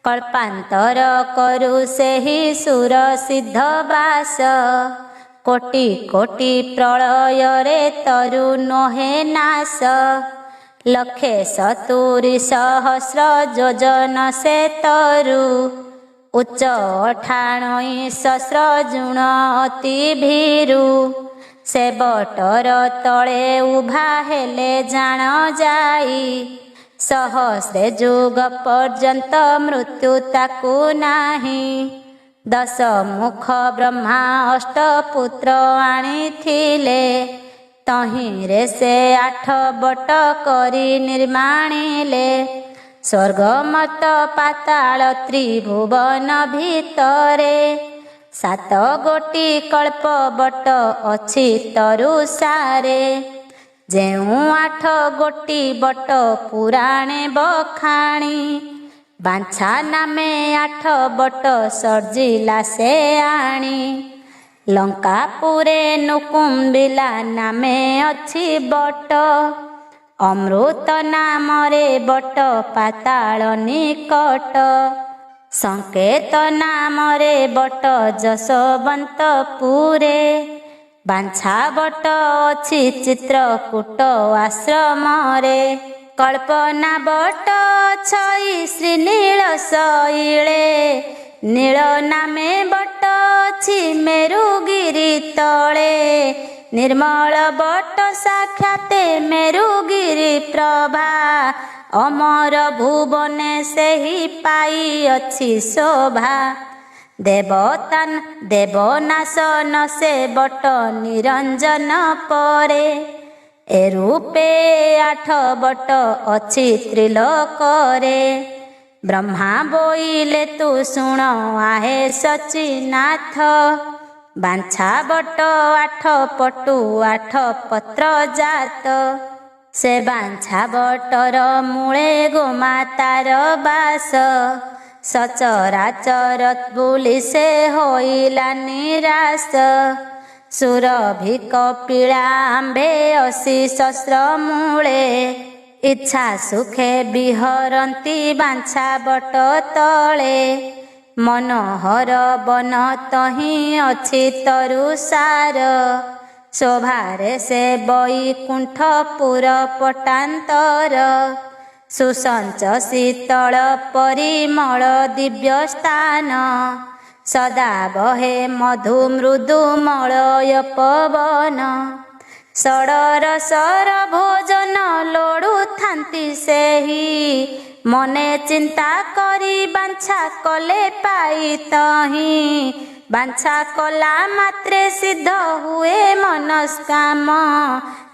କଳ୍ପାନ୍ତର କରୁ ସେହି ସୁର ସିଦ୍ଧ ବାସ। କୋଟି କୋଟି ପ୍ରଳୟରେ ତରୁ ନୋହେ ନାଶ। 1,70,000 ଯୋଜନ ସେ ତରୁ। ଉଚ୍ଚ 98 ଗୁଣ ଅତି ଭୀରୁ। ସେ ବଟର ତଳେ ଉଭା ହେଲେ ଜାଣ ଯାଇ। ସହସ୍ରେ ଯୁଗ ପର୍ଯ୍ୟନ୍ତ ମୃତ୍ୟୁ ତାକୁ ନାହିଁ। 10 ମୁଖ ବ୍ରହ୍ମା 8 ପୁତ୍ର ଆଣିଥିଲେ। ତହିଁରେ ସେ 8 ବଟ କରି ନିର୍ମାଣିଲେ। ସ୍ୱର୍ଗ ମର୍ତ୍ତ ପାତାଳ ତ୍ରିଭୁବନ ଭିତରେ। 7 ଗୋଟି କଳ୍ପ ବଟ ଅଛି ତରୁ ସାରେ। ଯେଉଁ 8 ଗୋଟି ବଟ ପୁରାଣେ ବଖାଣି। ବାଞ୍ଛା ନାମେ 8 ବଟ ସର୍ଜିଲା ସେ ଆଣି। ଲଙ୍କାପୁରେ ନୁକୁମ୍ବିଲା ନାମେ ଅଛି ବଟ। ଅମୃତ ନାମରେ ବଟ ପାତାଳ ନିକଟ। ସଂକେତ ନାମରେ ବଟ ଯଶୋବନ୍ତପୁରେ। ବାଞ୍ଛା ବଟ ଅଛି ଚିତ୍ରକୂଟ ଆଶ୍ରମରେ। କଳ୍ପନା ବଟ ଛଇ ଶ୍ରୀନୀଳ ଶୈଳେ। ନୀଳ ନାମେ ବଟ ଅଛି ମେରୁଗିରି ତଳେ। ନିର୍ମଳ ବଟ ସାକ୍ଷାତେ ମେରୁଗିରି ପ୍ରଭା। ଅମର ଭୁବନେ ସେହି ପାଇ ଅଛି ଶୋଭା। ଦେବନାଶନ ସେ ବଟ ନିରଞ୍ଜନ ପରେ। ଏ ରୂପେ 8 ବଟ ଅଛି ତ୍ରିଲୋକରେ। ବ୍ରହ୍ମା ବୋଇଲେ ତୁ ଶୁଣ ଆହେ ସଚିନାଥ। ବାଞ୍ଛା ବଟ 8 ପଟୁ 8 ପତ୍ର ଜାତ। ସେ ବାଞ୍ଛା ବଟର ମୂଳେ ଗୋମାତାର ବାସ। ସଚରାଚର ବୁଲି ସେ ହୋଇଲା ନିରାଶ। ସୁରଭି କପିଳା ଆମ୍ଭେ ଅସି ଶସ୍ତ୍ର ମୂଳେ। ଇଚ୍ଛା ସୁଖେ ବିହରନ୍ତି ବାଞ୍ଛା ବଟ ତଳେ। ମନୋହର ବନ ତହିଁ ଅଛି ତରୁସାର। ଶୋଭାରେ ସେ ବୈକୁଣ୍ଠପୁର ପଟାନ୍ତର। ସୁସଞ୍ଚ ଶୀତଳ ପରିମଳ ଦିବ୍ୟ ସ୍ଥାନ। ସଦା ବହେ ମଧୁ ମୃଦୁ ମଳୟ ପବନ। ଷଡ଼ରସର ଭୋଜନ ଲୋଡ଼ୁଥାନ୍ତି ସେହି। ମନେ ଚିନ୍ତା କରି ବାଞ୍ଛା କଲେ ପାଇ ତହିଁ। ବାଞ୍ଛା କଲା ମାତ୍ରେ ସିଦ୍ଧ ହୁଏ ମନସ୍କାମ।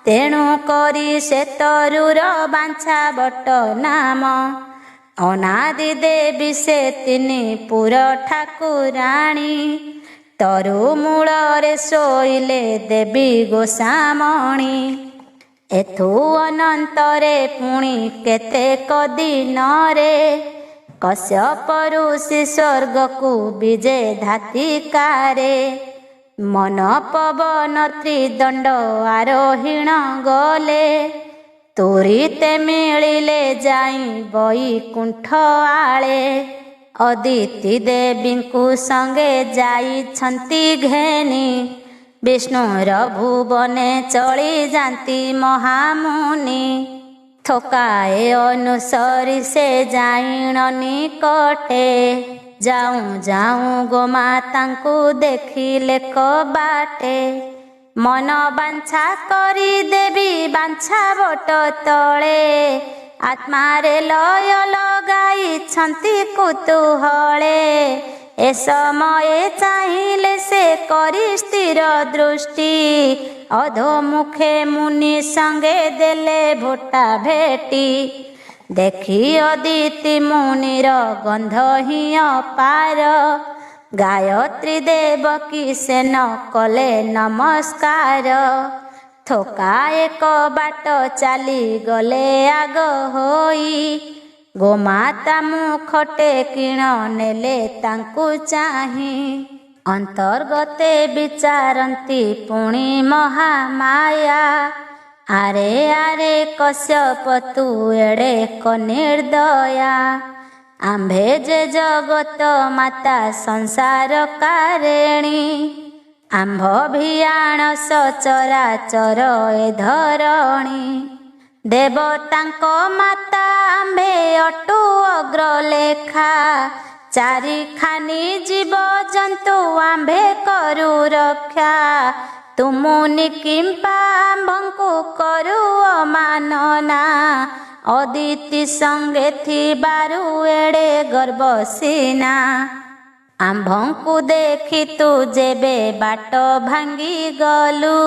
ତେଣୁ କରି ସେ ତରୁର ବାଞ୍ଛା ବଟ ନାମ। ଅନାଦି ଦେବୀ ସେ 3 ପୁର ଠାକୁରାଣୀ। ତରୁ ମୂଳରେ ଶୋଇଲେ ଦେବୀ ଗୋସାମଣୀ। ଏଥୁ ଅନନ୍ତରେ ପୁଣି କେତେକ ଦିନରେ। କଶ୍ୟପ ଋଷି ସ୍ୱର୍ଗକୁ ବିଜେ ଧାତିକାରେ। ମନ ପବନ ତ୍ରିଦଣ୍ଡ ଆରୋହିଣ ଗଲେ। ତୁରିତେ ମିଳିଲେ ଯାଇ ବୈକୁଣ୍ଠ ଆଳେ। ଅଦିତି ଦେବୀଙ୍କୁ ସଙ୍ଗେ ଯାଇଛନ୍ତି ଘେନି। ବିଷ୍ଣୁର ଭୁବନେ ଚଳି ଯାନ୍ତି ମହାମୁନି। ଥୋକାଏ ଅନୁସରି ସେ ଯାଇଣ ନିକଟେ। ଯାଉଁ ଯାଉଁ ଗୋମାତାଙ୍କୁ ଦେଖିଲେ କବାଟେ। ମନ ବାଞ୍ଛା କରି ଦେବୀ ବାଞ୍ଛା ବଟ ତଳେ। ଆତ୍ମାରେ ଲୟ ଲଗାଇଛନ୍ତି କୁତୁହଳେ। ଏ ସମୟେ ଚାହିଁଲେ ସେ କରି ସ୍ଥିର ଦୃଷ୍ଟି। ଅଧୋମୁଖେ ମୁନି ସଙ୍ଗେ ଦେଲେ ଭୋଟା ଭେଟି। ଦେଖି ଅଦିତି ମୁନିର ଗନ୍ଧ ହିଁ ଅପାର। ଗାୟତ୍ରୀ ଦେବକୀ ସେନ କଲେ ନମସ୍କାର। ଥୋକାଏ କବାଟ ଚାଲିଗଲେ ଆଗ ହୋଇ। ଗୋମାତା ମୁଖଟେ କିଣ ନେଲେ ତାଙ୍କୁ ଚାହିଁ। ଅନ୍ତର୍ଗତେ ବିଚାରନ୍ତି ପୁଣି ମହାମାୟା। ଆରେ ଆରେ କଶ୍ୟପ ତୁ ଏଡ଼େ ନିର୍ଦ୍ଦୟା। ଆମ୍ଭେ ଯେ ଜଗତ ମାତା ସଂସାର କାରେଣୀ। ଆମ୍ଭ ଭିଆଣ ସଚରାଚର ଏ ଧରଣୀ। ଦେବତାଙ୍କ ମାତା ଆମ୍ଭେ ଅଟୁ ଅଗ୍ରଲେଖା। ଚାରିଖାନି ଜୀବ ଜନ୍ତୁ ଆମ୍ଭେ କରୁ ରକ୍ଷା। ତୁମୁନି କିମ୍ପା ଆମ୍ଭଙ୍କୁ କରୁ ଅମାନନା। ଅଦିତି ସଙ୍ଗେ ଥିବାରୁ ଏଡ଼େ ଗର୍ବ ସିନା। ଆମ୍ଭଙ୍କୁ ଦେଖି ତୁ ଯେବେ ବାଟ ଭାଙ୍ଗି ଗଲୁ।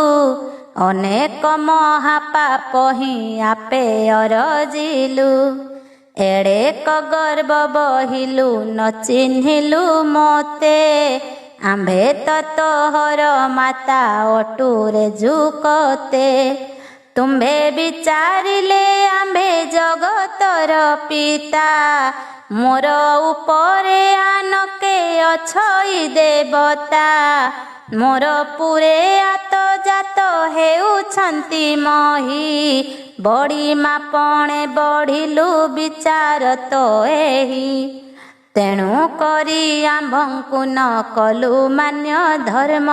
ଅନେକ ମହାପାପ ହିଁ ଆପେ ଅରଜିଲୁ। ଏଡ଼େ ଗର୍ବ ବହିଲୁ ନ ଚିହ୍ନିଲୁ ମୋତେ। ଆମ୍ଭେ ତ ତୋହର ମାତା ଅଟୁରେ ଝୁକତେ। ତୁମ୍ଭେ ବିଚାରିଲେ ଆମ୍ଭେ ଜଗତର ପିତା। ମୋର ଉପରେ ଆନକେ ଅଛଇ ଦେବତା। ମୋର ପୁରେ ଆତଜାତ ହେଉଛନ୍ତି ମହି। ବଢ଼ି ମାପଣେ ବଢ଼ିଲୁ ବିଚାର ତ ଏହି। ତେଣୁ କରି ଆମ୍ଭଙ୍କୁ ନ କଲୁ ମାନ୍ୟ ଧର୍ମ।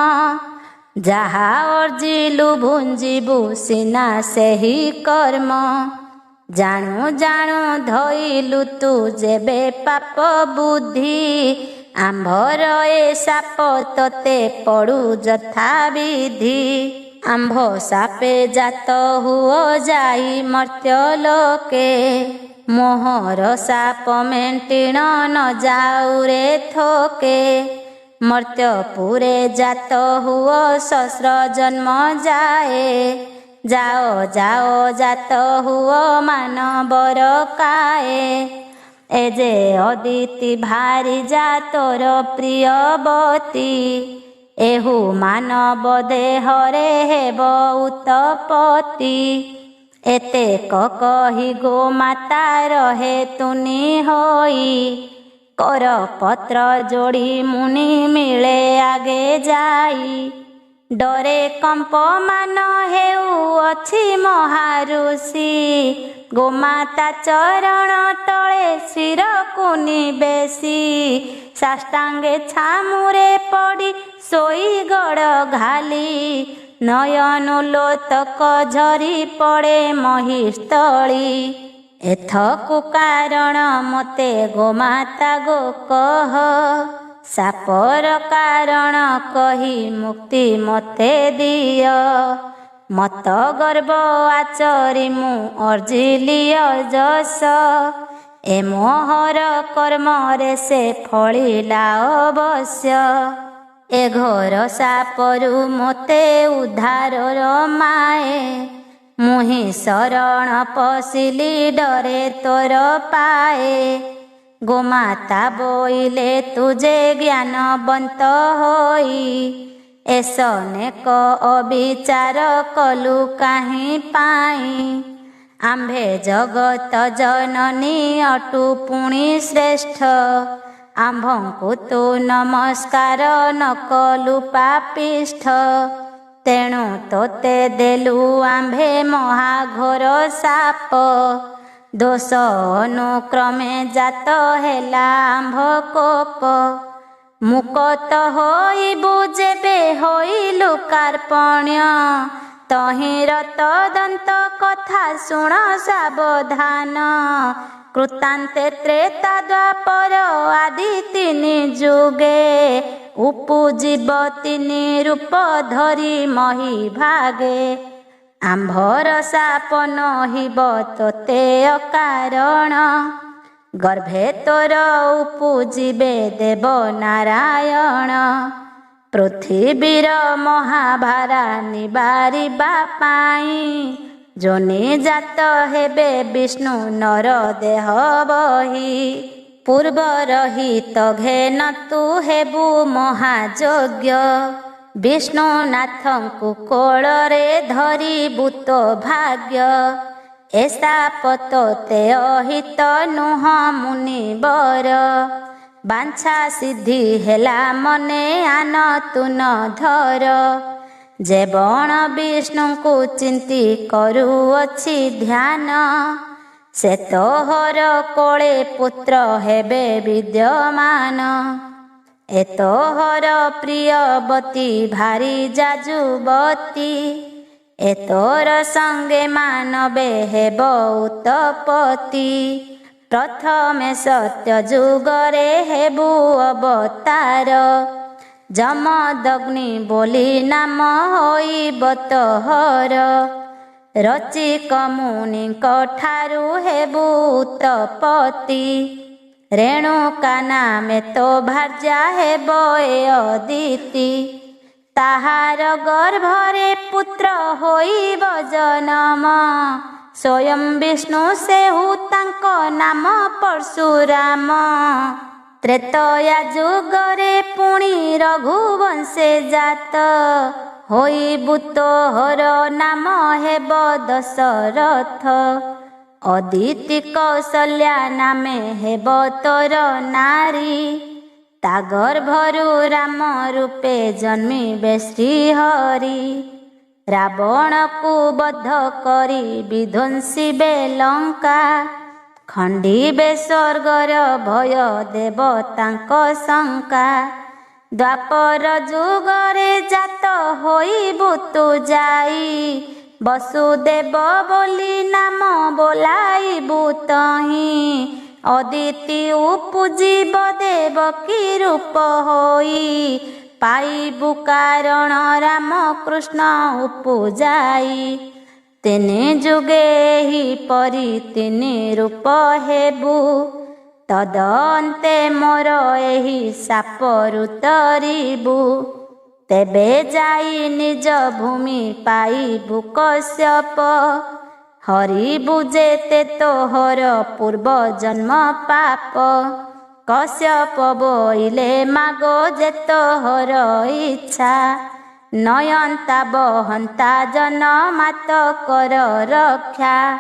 ଯାହା ଅର୍ଜିଲୁ ଭୁଞ୍ଜିବୁ ସିନା ସେହି କର୍ମ। ଜାଣୁ ଜାଣୁ ଧଇଲୁ ତୁ ଯେବେ ପାପ ବୁଦ୍ଧି। ଆମ୍ଭର ଏ ସାପ ତତେ ପଡ଼ୁ ଯଥା ବିଧି। ଆମ୍ଭ ସାପେ ଜାତ ହୁଅ ଯାଇ ମର୍ତ୍ତ୍ୟ ଲୋକେ। ମୋହର ସାପ ମେଣ୍ଟିଣ ନ ଯାଉରେ ଥୋକେ। ମର୍ତ୍ତ୍ୟପୁରେ ଜାତ ହୁଅ ସହସ୍ର ଜନ୍ମ ଯାଏ। ଯାଅ ଯାଅ ଜାତ ହୁଅ ମାନବର କାଏ। ଏ ଯେ ଅଦିତି ଭାରି ଯା ତୋର ପ୍ରିୟବତୀ। ଏହୁ ମାନବ ଦେହରେ ହେବ ଉତ୍ତପତି। ଏତେକ କହି ଗୋମାତା ରହେ ତୁନି ହୋଇ। କର ପତ୍ର ଯୋଡ଼ି ମୁନି ମିଳେ ଆଗେ ଯାଇ। ଡରେ କମ୍ପମାନ ହେଉଅଛି ମହାରୁଷି। ଗୋମାତା ଚରଣ ତଳେ ଶିରକୁ ନିବେଶି। ସାଷ୍ଟାଙ୍ଗେ ଛାମୁରେ ପଡ଼ି ଶୋଇ ଗୋଡ଼ ଘାଲି। ନୟନ ଲୋତକ ଝରି ପଡ଼େ ମହିସ୍ଥଳୀ। ଏଥକୁ କାରଣ ମୋତେ ଗୋମାତା ଗୋ କହ। ସାପର କାରଣ କହି ମୁକ୍ତି ମୋତେ ଦିଅ। ମତ ଗର୍ବ ଆଚରି ମୁଁ ଅର୍ଜିଲି ଅଜସ। ଏ ମୋହର କର୍ମରେ ସେ ଫଳିଲା ଅବଶ୍ୟ। ଏ ଘୋର ସାପରୁ ମୋତେ ଉଦ୍ଧାରର ମାଏ। ମୁହିଁ ଶରଣ ପଶିଲି ଡରେ ତୋର ପାଏ। ଗୋମାତା ବୋଇଲେ ତୁଜେ ଜ୍ଞାନବନ୍ତ ହୋଇ। ଏସନେକ ଅବିଚାର କଲୁ କାହିଁ ପାଇଁ। ଆମ୍ଭେ ଜଗତ ଜନନୀ ଅଟୁ ପୁଣି ଶ୍ରେଷ୍ଠ। ଆମ୍ଭଙ୍କୁ ତୁ ନମସ୍କାର ନ କଲୁ ପାପିଷ୍ଠ। ତେଣୁ ତୋତେ ଦେଲୁ ଆମ୍ଭେ ମହାଘୋର ସାପ। ଦୋଷ ଅନୁକ୍ରମେ ଜାତ ହେଲା ଆମ୍ଭ କୋପ। ମୁକତ ହୋଇବୁ ଯେବେ ହୋଇଲୁ କାର୍ପଣ୍ୟ। ତହିଁର ତଦନ୍ତ କଥା ଶୁଣ ସାବଧାନ। କୃତାନ୍ତେ ତ୍ରେତା ଦ୍ୱାପର ଆଦି ତିନି ଯୁଗେ। ଉପୁଜିବ ତିନି ରୂପ ଧରି ମହି ଭାଗେ। ଆମ୍ଭର ସାପ ନହିବ ତୋତେ ଅକାରଣ। ଗର୍ଭେ ତୋର ଉପୁଜିବେ ଦେବ ନାରାୟଣ। ପୃଥିବୀର ମହାଭାରା ନିବାରିବା ପାଇଁ। ଯୋନି ଜାତ ହେବେ ବିଷ୍ଣୁ ନର ଦେହ ବହି। ପୂର୍ବ ରହିତ ଘେନ ତୁ ହେବୁ ମହାଯୋଗ୍ୟ। ବିଷ୍ଣୁନାଥଙ୍କୁ କୋଳରେ ଧରିବୁ ତୋ ଭାଗ୍ୟ। ଏ ସାପ ତୋତେ ଅହିତ ନୁହଁ ମୁନିବର। ବାଞ୍ଛା ସିଦ୍ଧି ହେଲା ମନେ ଆନ ତୁ ନ ଧର। ଯେ ବଣ ବିଷ୍ଣୁଙ୍କୁ ଚିନ୍ତି କରୁଅଛି ଧ୍ୟାନ। ସେ ତୋହର କୋଳେ ପୁତ୍ର ହେବେ ବିଦ୍ୟମାନ। ଏ ତୋହର ପ୍ରିୟବତୀ ଭାରି ଯାଜୁବତୀ। ଏ ତୋର ସଙ୍ଗେ ମାନବେ ହେବ ଉତ୍ତପତି। ପ୍ରଥମେ ସତ୍ୟ ଯୁଗରେ ହେବୁ ଅବତାର। ଯମଦଗ୍ନି ବୋଲି ନାମ ହୋଇବ ତୋହର। ରଚିକ ମୁନିଙ୍କ ଠାରୁ ହେବୁ ଉତ୍ତପତି। ରେଣୁକା ନାମେ ତୋ ଭାର୍ଯ୍ୟା ହେବ ଏ ଅଦିତି। ତାହାର ଗର୍ଭରେ ପୁତ୍ର ହୋଇବ ଜନମ। ସ୍ୱୟଂ ବିଷ୍ଣୁ ସେହୁ ତାଙ୍କ ନାମ ପରଶୁରାମ। ତ୍ରେତୟା ଯୁଗରେ ପୁଣି ରଘୁବଂଶେ ଜାତ ହୋଇବୁ ତୋହର ନାମ ହେବ ଦଶରଥ। ଅଦିତି କୌଶଲ୍ୟା ନାମେ ହେବ ତୋର ନାରୀ। ତା ଗର୍ଭରୁ ରାମ ରୂପେ ଜନ୍ମିବେ ଶ୍ରୀହରି। ରାବଣକୁ ବଧ କରି ବିଧ୍ୱଂସିବେ ଲଙ୍କା। ଖଣ୍ଡିବେ ସ୍ୱର୍ଗର ଭୟ ଦେବ ତାଙ୍କ ଶଙ୍କା। ଦ୍ୱାପର ଯୁଗରେ ଜାତ ହୋଇବୁ ତୁ ଯାଇ। ବସୁଦେବ ବୋଲି ନାମ ବୋଲାଇବୁ ତହିଁ। ଅଦିତି ଉପୁଜିବ ଦେବକୀ ରୂପ ହୋଇ। ପାଇବୁ କାରଣ ରାମ କୃଷ୍ଣ ଉପୁଜାଇ। ତିନି ଯୁଗେ ଏହିପରି ତିନି ରୂପ ହେବୁ। ତଦନ୍ତେ ମୋର ଏହି ସାପରୁ ତରିବୁ। ତେବେ ଯାଇ ନିଜ ଭୂମି ପାଇବୁ କଶ୍ୟପ। ହରିବୁ ଯେତେ ତୋହର ପୂର୍ବ ଜନ୍ମ ପାପ। କଶ୍ୟପ ବୋଇଲେ ମାଗ ଯେ ତୋହର ଇଚ୍ଛା। ନୟନ୍ତା ବହନ୍ତା ଜନମାତ କର ରକ୍ଷା।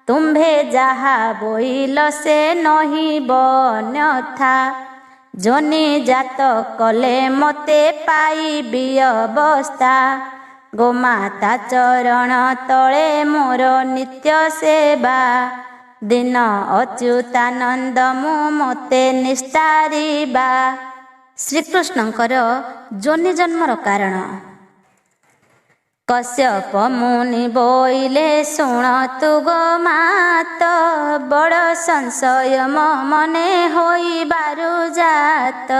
ତୁମ୍ଭେ ଯାହା ବୋଇଲ ସେ ନହିବ ଅନ୍ୟଥା। ଯୋନି ଜାତ କଲେ ମୋତେ ପାଇବି ଅବସ୍ଥା। ଗୋମାତା ଚରଣ ତଳେ ମୋର ନିତ୍ୟ ସେବା। ଦିନ ଅଚ୍ୟୁତାନନ୍ଦ ମୁଁ ମୋତେ ନିସ୍ତାରିବା। ଶ୍ରୀକୃଷ୍ଣଙ୍କର ଯୋନି ଜନ୍ମର କାରଣ। କଶ୍ୟପ ମୁନି ବୋଇଲେ ଶୁଣ ତୁ ଗୋମାତ। ବଡ଼ ସଂଶୟ ମୋ ମନେ ହୋଇବାରୁ ଜାତ।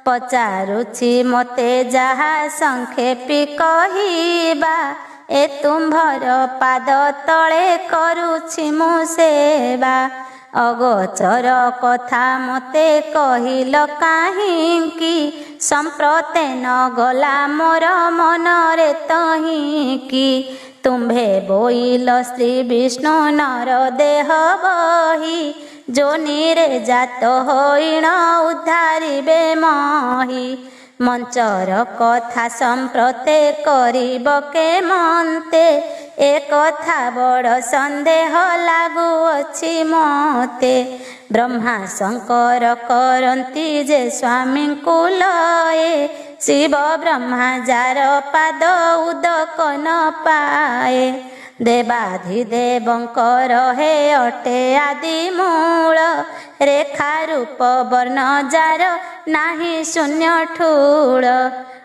ପଚାରୁଛି ମୋତେ ଯାହା ସଂକ୍ଷେପି କହିବା। ଏ ତୁମ୍ଭର ପାଦ ତଳେ କରୁଛି ମୁଁ ସେବା। ଅଗୋଚର କଥା ମୋତେ କହିଲ କାହିଁକି। ସମ୍ପ୍ରତେ ନ ଗଲା ମୋର ମନରେ ତହିଁକି। ତୁମ୍ଭେ ବୋଇଲ ଶ୍ରୀ ବିଷ୍ଣୁ ନର ଦେହ ବହି। ଯୋନିରେ ଜାତ ହୋଇଣ ଉଦ୍ଧାରିବେ ମହି। ମଞ୍ଚର କଥା ସମ୍ପ୍ରତେ କରିବ କେମନ୍ତେ। ଏ କଥା ବଡ଼ ସନ୍ଦେହ ଲାଗୁଅଛି ମୋତେ। ବ୍ରହ୍ମା ଶଙ୍କର କରନ୍ତି ଯେ ସ୍ୱାମୀଙ୍କୁ ଲଏ। ଶିବ ବ୍ରହ୍ମା ଯାର ପାଦ ଉଦକ ନ ପାଏ। ଦେବାଧିଦେବଙ୍କର ହେ ଅଟେ ଆଦି ମୂଳ। ରେଖା ରୂପ ବର୍ଣ୍ଣ ଯାର ନାହିଁ ଶୂନ୍ୟ ଠୁଳ।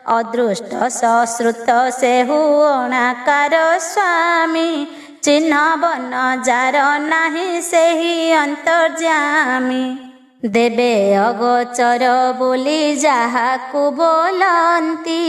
ଅଦୃଷ୍ଟ ସଶ୍ରୁତ ସେହୁ ଅଣାକାର ସ୍ୱାମୀ। ଚିହ୍ନ ବର୍ଣ୍ଣ ଯାର ନାହିଁ ସେହି ଅନ୍ତର୍ଯ୍ୟାମୀ। ଦେବେ ଅଗୋଚର ବୋଲି ଯାହାକୁ ବୋଲନ୍ତି।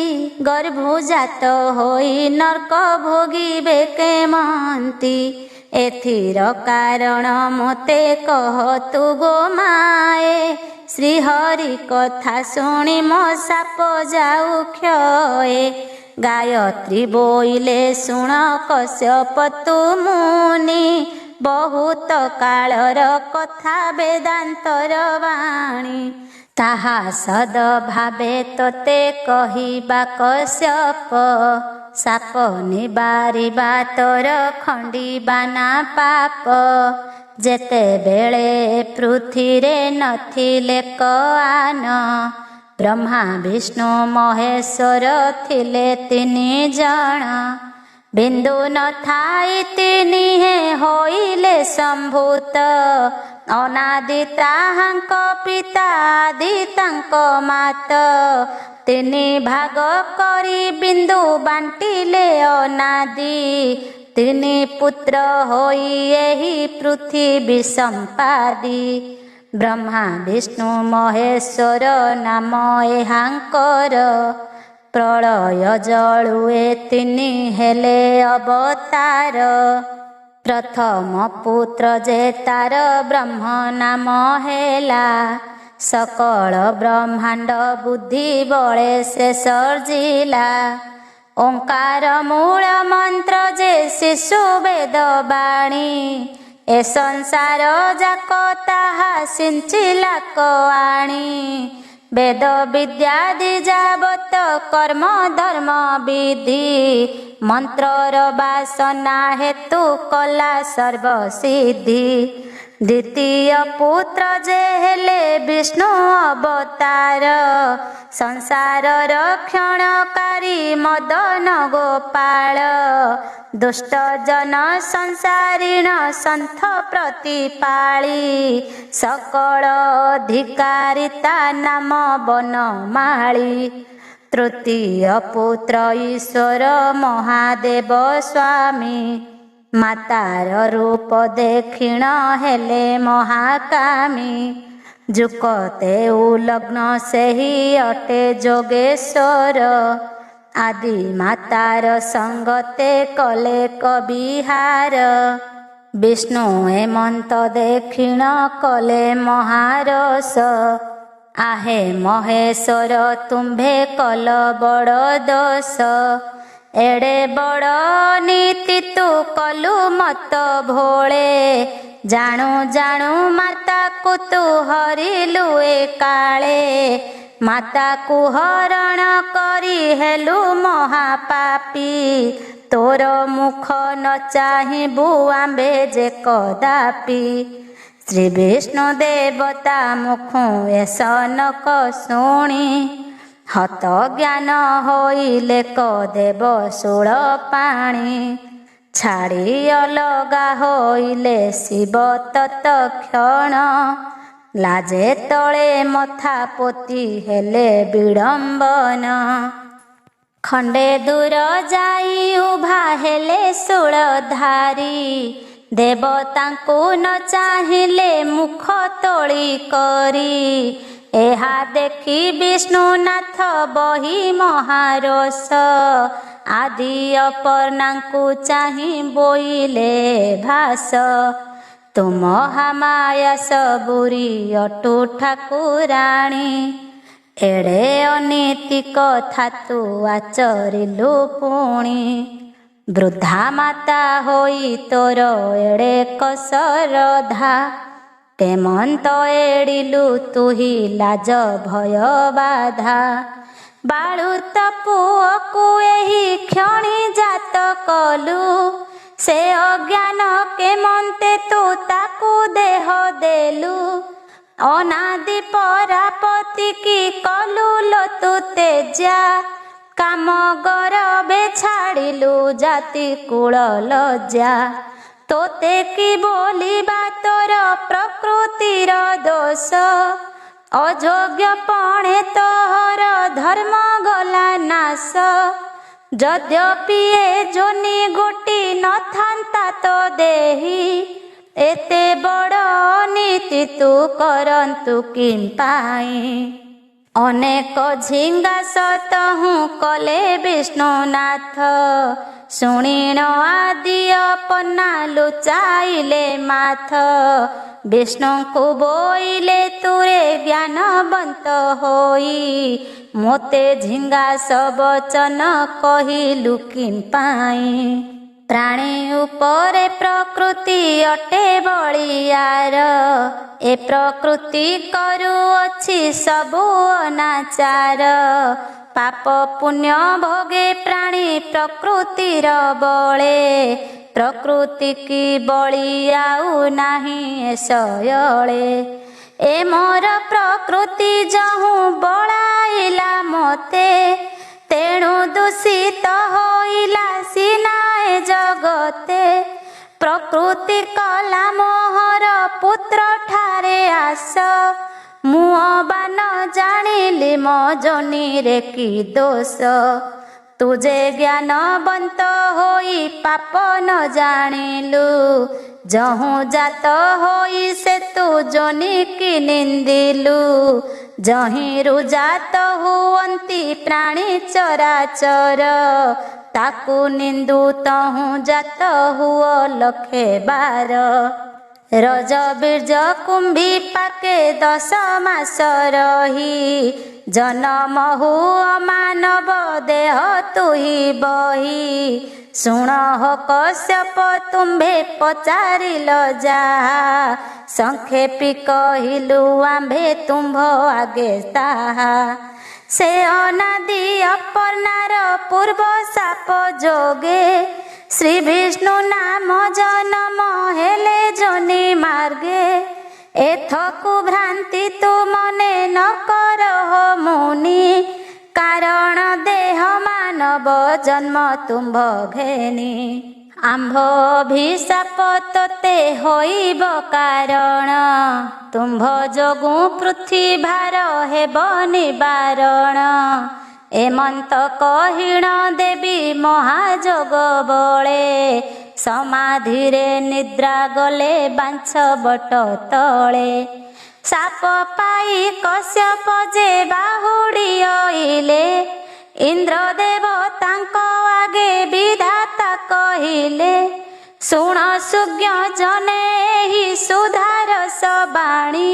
ଗର୍ଭଜାତ ହୋଇ ନର୍କ ଭୋଗିବେ କେମନ୍ତି। ଏଥିର କାରଣ ମୋତେ କହ ତୁ ଗୋମାଏ। ଶ୍ରୀହରି କଥା ଶୁଣି ମୋ ସାପ ଯାଉ କ୍ଷୟେ। ଗାୟତ୍ରୀ ବୋଇଲେ ଶୁଣ କଶ୍ୟପ ତୁ ମୁନି। ବହୁତ କାଳର କଥା ବେଦାନ୍ତର ବାଣୀ। ତାହା ସଦଭାବେ ତୋତେ କହିବା କଶ୍ୟପ। ସାପ ନିବାରିବା ତୋର ଖଣ୍ଡିବା ନା ପାପ। ଯେତେବେଳେ ପୃଥିରେ ନଥିଲେ କଆନ। ବ୍ରହ୍ମା ବିଷ୍ଣୁ ମହେଶ୍ୱର ଥିଲେ ତିନି ଜଣ। ବିନ୍ଦୁ ନଥାଇ ତିନିହେ ହୋଇଲେ ସମ୍ଭୂତ। ଅନାଦି ତାହାଙ୍କ ପିତା ଆଦି ତାଙ୍କ ମାତ। ତିନି ଭାଗ କରି ବିନ୍ଦୁ ବାଣ୍ଟିଲେ ଅନାଦି। ତିନି ପୁତ୍ର ହୋଇ ଏହି ପୃଥିବୀ ସମ୍ପାଦି। ବ୍ରହ୍ମା ବିଷ୍ଣୁ ମହେଶ୍ୱର ନାମ ଏହାଙ୍କର। ପ୍ରଳୟ ଜଳୁ ଏ ତିନି ହେଲେ ଅବତାର। ପ୍ରଥମ ପୁତ୍ର ଯେ ତାର ବ୍ରହ୍ମ ନାମ ହେଲା। ସକଳ ବ୍ରହ୍ମାଣ୍ଡ ବୁଦ୍ଧି ବଳେ ସେ ସର୍ଜିଲା। ଓଙ୍କାର ମୂଳ ମନ୍ତ୍ର ଯେ ଶିଶୁ ବେଦ ବାଣୀ। ଏ ସଂସାର ଯାକ ତାହା ସିଞ୍ଚିଲା କଆଣି। वेद विद्यादि जावत कर्म धर्म विधि मंत्रर वासना हेतु कला सर्वसिद्धि द्वितीय पुत्र जे हेले विष्णु अवतार संसार रक्षणकारी मदन गोपाल दुष्ट जन संसारिण संथ प्रतिपाली सकल अधिकारिता नाम बनमाली तृतीय पुत्र ईश्वर महादेव स्वामी मातार रूप देखिण हेले महाकामी जुकते उलग्न से ही अटे जोगेश्वर आदि मातार संगते कले कबिहार विष्णु हेमंत देखिण कले महारस आहे महेश्वर तुम्भे कल बड़ दोष एड़े बड़ नीति तू कलु मत भोले जाणु जाणु माता को तू हरिलु काले माता को हरण करी हेलु महापापी तोर मुख न चाहिबु आंबे जे कदापि श्री विष्णु देवता मुखु एसनक शुणी हत ज्ञान होइले कदेव शूल पाणी छाड़ी अलगा होइले शिव तत्क्षण लाजे तले मथा पोती हेले विडंबन खंडे दूर जाई उभा हेले शूलधारी देवतांकु न चाहिले मुख तोली करी एहा देखी विष्णुनाथ बही महारोष आदि अपर्णांकु चाहि बोइले भास तुम महामाया सबुरी अटु ठाकुराणी एड़े अनीति कथा तू आचरिलु पुणी वृद्धा माता होई तोर एड़े कसरधा केमंत एड़िलु तुही लाज भय बाधा बाळुत पुअकु एही क्षणी जात कलु से अज्ञान केमंते तू ताकु देह देलु अनादि परापति की कलु लतु तेजा काम गरबे छाड़िलु जाति कूल लज्जा तोते की बोलिबा तोर प्रकृतिर दोष अयोग्य पणे तोहर धर्म गला नाश यद्यपि ए जोनी गोटी न थांता तो देही एते बड़ नीति तू करंतु किं पाई अनेक झिंगा सतहु कले विष्णुनाथ शुणिण आदि अपना लुचाइले माथ विष्णु को बोइले तुरे ज्ञानवंत होई मोते झिंगा सबचन कहिलु किं पाई प्राणी उपरे प्रकृति अटे बलियार ए प्रकृति करुअछि सबु अनाचार पाप पुण्य भोगे प्राणी प्रकृतिर बळे प्रकृति की बळी आउ नाही सयळे ए मोर प्रकृति जहु बळाइला मोते तेणु दूषित होइला सिनाए जगते प्रकृति कला मोहर पुत्र ठारे आस मुह बान जानिली मो जोनी रे की दोष तुझे ज्ञानवंत होई पाप न जानिलु जहु जात होई से तू जोनी की निंदिलु जहिरु जात हुअंती प्राणी चराचर ताकू निंदु तहु जात हुओ लखे बार रज बीर्ज कुंभी पाके 10 मास रही जन्म हुआ मानव देह तुही बही ଶୁଣ ହୋ କଶ୍ୟପ ତୁମ୍ଭେ ପଚାରିଲ ଯାହା, ସଂକ୍ଷେପି କହିଲୁ ଆମ୍ଭେ ତୁମ୍ଭ ଆଗେ ତାହା। ସେ ଅନାଦି ଅପର୍ଣ୍ଣାର ପୂର୍ବ ସାପ ଯୋଗେ, ଶ୍ରୀ ବିଷ୍ଣୁ ନାମ ଜନମ ହେଲେ ଯୋନି ମାର୍ଗେ। ଏଥକୁ ଭ୍ରାନ୍ତି ତୁ ମନେ ନ କର ହୋ ମୁନି, କାରଣ ଦେହ ମାନବ ଜନ୍ମ ତୁମ୍ଭ ଘେନି। ଆମ୍ଭ ଅଭିଶାପ ତୋତେ ହୋଇବ କାରଣ, ତୁମ୍ଭ ଯୋଗୁଁ ପୃଥିଭାର ହେବ ନିବାରଣ। ଏମନ୍ତ କହିଣ ଦେବୀ ମହାଯୋଗ ବଳେ, ସମାଧିରେ ନିଦ୍ରା ଗଲେ ବାଞ୍ଛ ବଟ ତଳେ। ସାପ ପାଇ କଶ୍ୟପ ଯେ ବାହୁଡ଼ି ଅଇଲେ, ଇନ୍ଦ୍ରଦେବ ତାଙ୍କ ଆଗେ ବିଧାତା କହିଲେ। ଶୁଣ ସୁଜ୍ଞ ଜନେ ଏହି ସୁଧାରସ ବାଣୀ,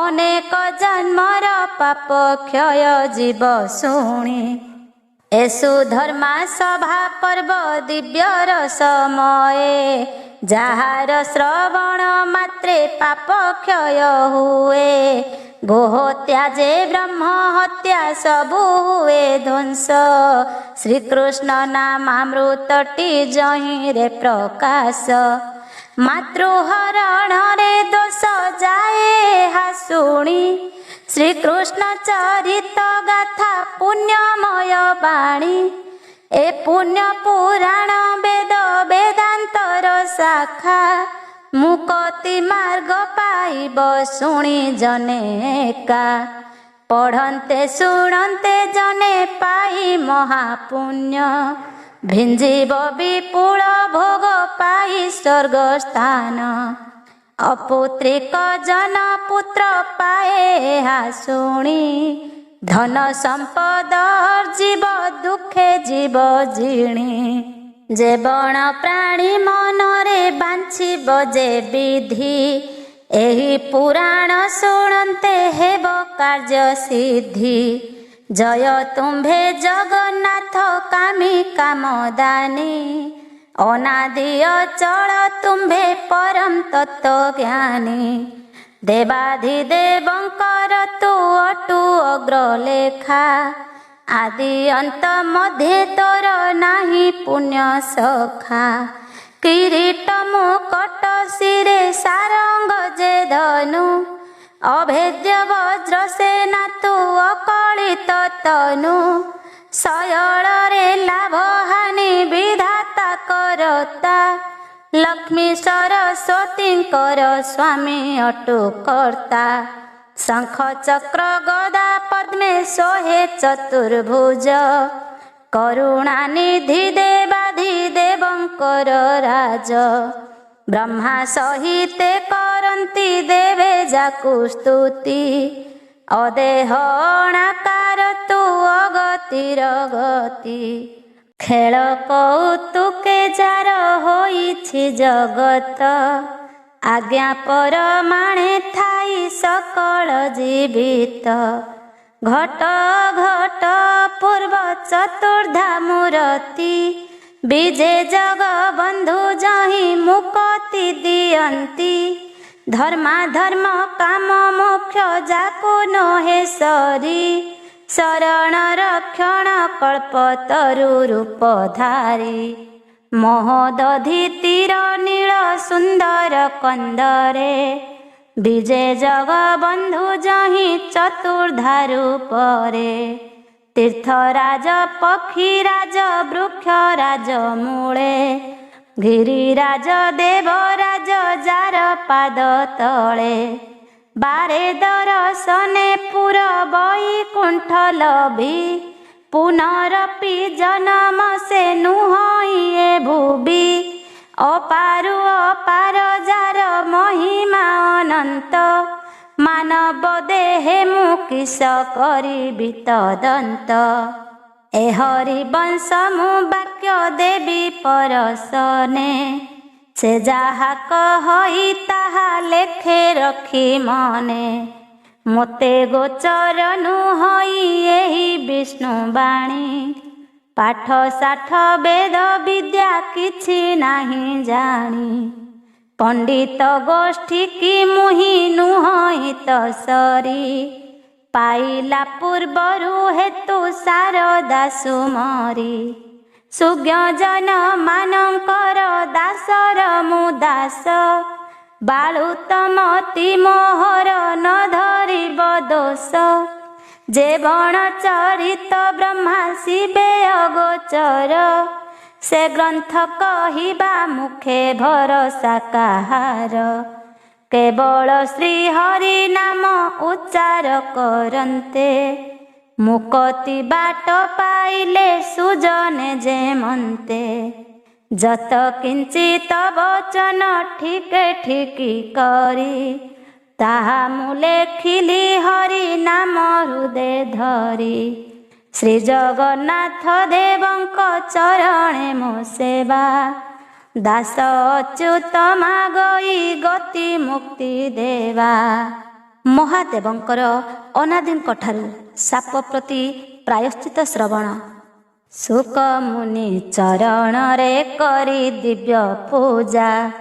ଅନେକ ଜନ୍ମର ପାପ କ୍ଷୟ ଯିବ ଶୁଣି। ଏସୁ ଧର୍ମା ସଭା ପର୍ବ ଦିବ୍ୟର ସମୟେ, ଯାହାର ଶ୍ରବଣ ମାତ୍ରେ ପାପ କ୍ଷୟ ହୁଏ। ଗୋହତ୍ୟା ଯେ ବ୍ରହ୍ମ ହତ୍ୟା ସବୁ ହୁଏ ଧ୍ୱଂସ, ଶ୍ରୀକୃଷ୍ଣ ନାମାମୃତଟି ଯହିଁରେ ପ୍ରକାଶ। ମାତୃହରଣରେ ଦୋଷ ଯାଏ ଏହା ଶୁଣି, ଶ୍ରୀକୃଷ୍ଣ ଚରିତ ଗାଥା ପୁଣ୍ୟମୟ ବାଣୀ। ଏ ପୁଣ୍ୟ ପୁରାଣ ବେଦ ବେଦାନ୍ତର ଶାଖା, ମୁକତି ମାର୍ଗ ପାଇବ ଶୁଣି ଜନେ ଏକା। ପଢ଼ନ୍ତେ ଶୁଣନ୍ତେ ଜନେ ପାଇ ମହାପୁଣ୍ୟ, ଭିଞ୍ଜିବ ବିପୁଳ ଭୋଗ ପାଇ ସ୍ୱର୍ଗ ସ୍ଥାନ। ଅପୁତ୍ରିକ ଜନ ପୁତ୍ର ପାଏ ଏହା ଶୁଣି, ଧନ ସମ୍ପଦ ଅର୍ଜିବ ଦୁଃଖେ ଯିବ ଜିଣି। ଯେ ବଣ ପ୍ରାଣୀ ମନରେ ବାଞ୍ଛିବ ଯେ ବିଧି, ଏହି ପୁରାଣ ଶୁଣନ୍ତେ ହେବ କାର୍ଯ୍ୟ ସିଦ୍ଧି। ଜୟ ତୁମ୍ଭେ ଜଗନ୍ନାଥ କାମୀ କାମଦାନୀ, ଅନାଦି ଅଚଳ ତୁମ୍ଭେ ପରମ ତତ୍ତ୍ୱ ଜ୍ଞାନୀ। ଦେବାଧିଦେବଙ୍କର ତୁ ଅଟୁ ଅଗ୍ରଲେଖା, ଆଦି ଅନ୍ତ ମଧ୍ୟେ ତୋର ନାହିଁ ପୁଣ୍ୟ ସଖା। କିରୀଟ ମୁକଟ ଶିରେ ସାରଙ୍ଗ ଯେ ଧନୁ, ଅଭେଦ୍ୟ ବଜ୍ର ସେନା ତୁ ଅକଳିତ ତନୁ। ସୟଳରେ ଲାଭ ହାନି ବିଧାତା କରତା, ଲକ୍ଷ୍ମୀ ସରସ୍ୱତୀଙ୍କର ସ୍ୱାମୀ ଅଟୁ କର୍ତ୍ତା। ଶଙ୍ଖ ଚକ୍ର ଗଦା ପଦ୍ମେ ଶୋହେ ଚତୁର୍ଭୁଜ, କରୁଣା ନିଧି ଦେବାଧିଦେବଙ୍କର ରାଜ। ବ୍ରହ୍ମା ସହିତେ କରନ୍ତି ଦେବେ ଯାକୁ ସ୍ତୁତି, ଅଦେହ ଅଣାକାର ତୁ ଅଗତିର ଗତି। ଖେଳ କୌତୁକେ ଯାର ହୋଇଛି ଜଗତ, ଆଜ୍ଞା ପରମାଣେ ଥାଇ ସକଳ ଜୀବିତ। ଘଟ ଘଟ ପୂର୍ବ ଚତୁର୍ଦ୍ଧା ମୂରତି, ବିଜେ ଜଗବନ୍ଧୁ ଯହିଁ ମୁକତି ଦିଅନ୍ତି। ଧର୍ମା ଧର୍ମ କାମ ମୋକ୍ଷ ଯାକୁ ନୋହେ ସରି, ଶରଣ ରକ୍ଷଣ କଳ୍ପତରୁ ରୂପଧାରୀ। ମହୋଦଧି ତୀର ନୀଳ ସୁନ୍ଦର କନ୍ଦରେ, ବିଜେ ଜଗବନ୍ଧୁ ଯହିଁ ଚତୁର୍ଦ୍ଧା ରୂପରେ। ତୀର୍ଥରାଜ ପକ୍ଷୀରାଜ ବୃକ୍ଷରାଜ ମୂଳେ, ଗିରିରାଜ ଦେବରାଜ ଯାର ପାଦ ତଳେ। ବାରେ ଦର୍ଶନେ ପୁର ବୈକୁଣ୍ଠ ଲଭି, ପୁନରପି ଜନମ ସେ ନୁହଁ ଏ ଭୁବି। ଅପାରୁ ଅପାର ଯାର ମହିମା ଅନନ୍ତ, ମାନବ ଦେହେ ମୁଁ କିସ କରିବି ତଦନ୍ତ। ଏ ହରି ବଂଶ ମୁଁ ବାକ୍ୟ ଦେବି ପରଶନେ, ସେ ଯାହା କହି ତାହା ଲେଖେ ରଖି ମନେ। ମୋତେ ଗୋଚର ନୁହଁ ଏହି ବିଷ୍ଣୁ ବାଣୀ, ପାଠ ଶାଠ ବେଦ ବିଦ୍ୟା କିଛି ନାହିଁ ଜାଣି। ପଣ୍ଡିତ ଗୋଷ୍ଠୀ କି ମୁହିଁ ନୁହଁ ତ ସରି। ପାଇଲା ପୂର୍ବରୁ ହେତୁ ଶାରଦା ସୁମରି। ସୁଜ୍ଞଜନ ମାନଙ୍କର ଦାସର ମୁଁ ଦାସ। ବାଳୁତମତି ମୋହର ନ ଧରିବ ଦୋଷ। ଯେ ବଣ ଚରିତ ବ୍ରହ୍ମା ଶିବେ ଅଗୋଚର। ସେ ଗ୍ରନ୍ଥ କହିବା ମୁଖେ ଭରସା କାହାର। କେବଳ ଶ୍ରୀ ହରି ନାମ ଉଚ୍ଚାର କରନ୍ତେ। ମୁକତି ବାଟ ପାଇଲେ ସୁଜନେ ଯେମନ୍ତେ। ଯତ କିଞ୍ଚିତ ବଚନ ଠିକ ଠିକି କରି। ତାହା ମୁଁ ଲେଖିଲି ହରି ନାମ ହୃଦେ ଧରି। ଶ୍ରୀ ଜଗନ୍ନାଥ ଦେବଙ୍କ ଚରଣେ ମୋ ସେବା। ଦାସ ଅଚ୍ୟୁତ ମାଗଇ ଗତି ମୁକ୍ତି ଦେବା। ମହାଦେବଙ୍କର ଅନାଦିଙ୍କ ଠାରୁ ସାପ ପ୍ରତି ପ୍ରାୟଶ୍ଚିତ ଶ୍ରବଣ। ଶୁକ ମୁନି ଚରଣରେ କରି ଦିବ୍ୟ ପୂଜା।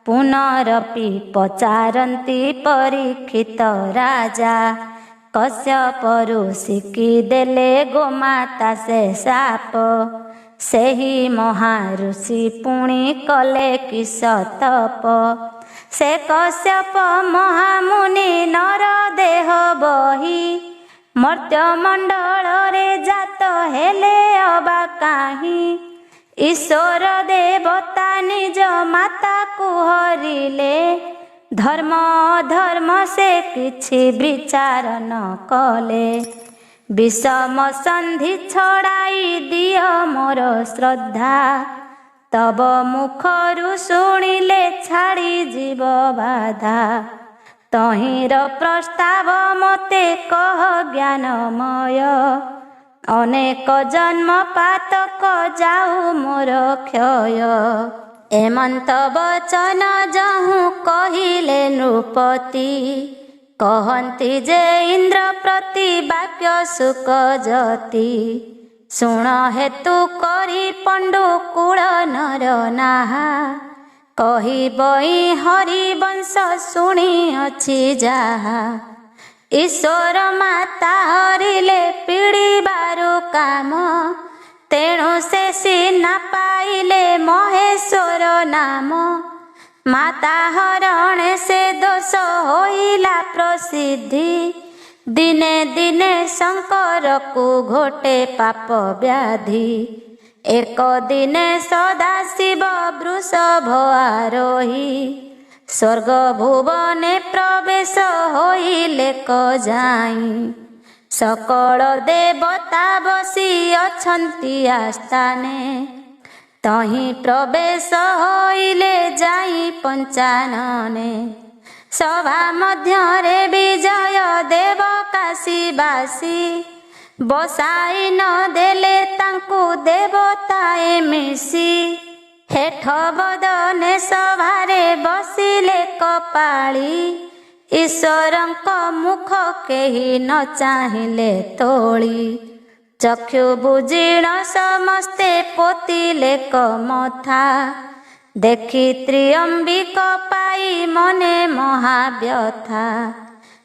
ପୁନରପି ପଚାରନ୍ତି ପରୀକ୍ଷିତ ରାଜା। କଶ୍ୟପରୁ ଶିଖି ଦେଲେ ଗୋମାତା ସେ ସାପ। ସେହି ମହାଋଷି ପୁଣି କଲେ କିସ ତପ। ସେ କଶ୍ୟପ ମହାମୁନି ନର ଦେହ ବହି। ମର୍ତ୍ତ୍ୟମଣ୍ଡଳରେ ଜାତ ହେଲେ ଅବା କାହିଁ। ଈଶ୍ୱର ଦେବତା ନିଜ ମାତାକୁ ହରିଲେ। ଧର୍ମ ଅଧର୍ମ ସେ କିଛି ବିଚାର ନ କଲେ। ବିଷମ ସନ୍ଧି ଛଡ଼ାଇ ଦିଅ ମୋର ଶ୍ରଦ୍ଧା। ତବ ମୁଖରୁ ଶୁଣିଲେ ଛାଡ଼ି ଯିବ ବାଧା। ତହିଁର ପ୍ରସ୍ତାବ ମୋତେ କହ ଜ୍ଞାନମୟ। ଅନେକ ଜନ୍ମ ପାତକ ଯାଉ ମୋର କ୍ଷୟ। ଏମନ୍ତ ବଚନ ଯହୁଁ କହିଲେ ନୃପତି। କହନ୍ତି ଯେ ଇନ୍ଦ୍ର ପ୍ରତି ବାକ୍ୟ ଶୁକ ଯତି। ଶୁଣ ହେତୁ କରି ପଣ୍ଡୁ କୁଳ ନର ନାହା। କହିବଇ ହରିବଂଶ ଶୁଣିଅଛି ଯାହା। ଈଶ୍ୱର ମାତା ହରିଲେ ପୀଡ଼ିବାରୁ କାମ। ତେଣୁ ସେ ସିନା ପାଇଲେ ମହେଶ୍ୱର ନାମ। ମାତା ହରଣେ ସେ ଦୋଷ ହୋଇଲା ପ୍ରସିଦ୍ଧି। ଦିନେ ଦିନେ ଶଙ୍କରକୁ ଘୋଟେ ପାପ ବ୍ୟାଧି। ଏକ ଦିନେ ସଦାଶିବ ବୃଷଭ ଆରୋହୀ। ସ୍ୱର୍ଗ ଭୁବନେ ପ୍ରବେଶ ହୋଇଲେ କଯାଇ। ସକଳ ଦେବତା ବସି ଅଛନ୍ତି ଆସ୍ଥାନେ। ତହିଁ ପ୍ରବେଶ ହୋଇଲେ ଯାଇ ପଞ୍ଚାନନେ। ସଭା ମଧ୍ୟରେ ବିଜୟ ଦେବ କାଶୀବାସୀ। ବସାଇ ନ ଦେଲେ ତାଙ୍କୁ ଦେବତାଏ ମିଶି। ହେଠ ବଦନେ ସଭାରେ ବସିଲେ କପାଳି। ଈଶ୍ୱରଙ୍କ ମୁଖ କେହି ନ ଚାହିଁଲେ ତୋଳି। ଚକ୍ଷୁ ବୁଜିଣ ସମସ୍ତେ ପୋତିଲେ କମଥା। ଦେଖି ତ୍ରିଅମ୍ବିକ ପାଇ ମନେ ମହାବ୍ୟଥା।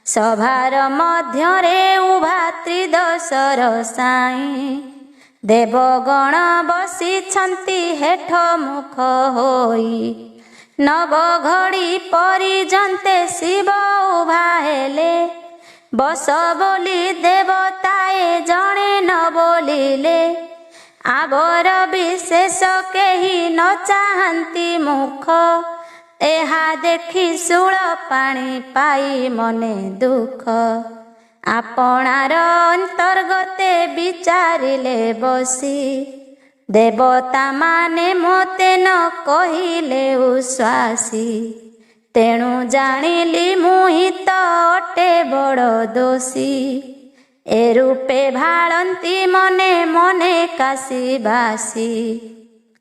ସଭାର ମଧ୍ୟରେ ଉଭା ତ୍ରିଦଶର ସାଇଁ। ଦେବଗଣ ବସିଛନ୍ତି ହେଠ ମୁଖ ହୋଇ। ନବଘଡ଼ି ପରିଜନ୍ତେ ଶିବ ଉଭା ହେଲେ। ବସ ବୋଲି ଦେବତାଏ ଜଣେ ନ ବୋଲିଲେ। ଆବର ବିଶେଷ କେହି ନ ଚାହାନ୍ତି ମୁଖ। ଏହା ଦେଖି ଶୂଳ ପାଣି ପାଇ ମନେ ଦୁଃଖ। ଆପଣାର ଅନ୍ତର୍ଗତେ ବିଚାରିଲେ ବସି। ଦେବତା ମାନେ ମୋତେ ନ କହିଲେ ଉଶ୍ୱାସୀ। ତେଣୁ ଜାଣିଲି ମୁହିଁ ତ ଅଟେ ବଡ଼ ଦୋଷୀ। ଏ ରୂପେ ଭାଳନ୍ତି ମନେ ମନେ କାଶୀବାସୀ।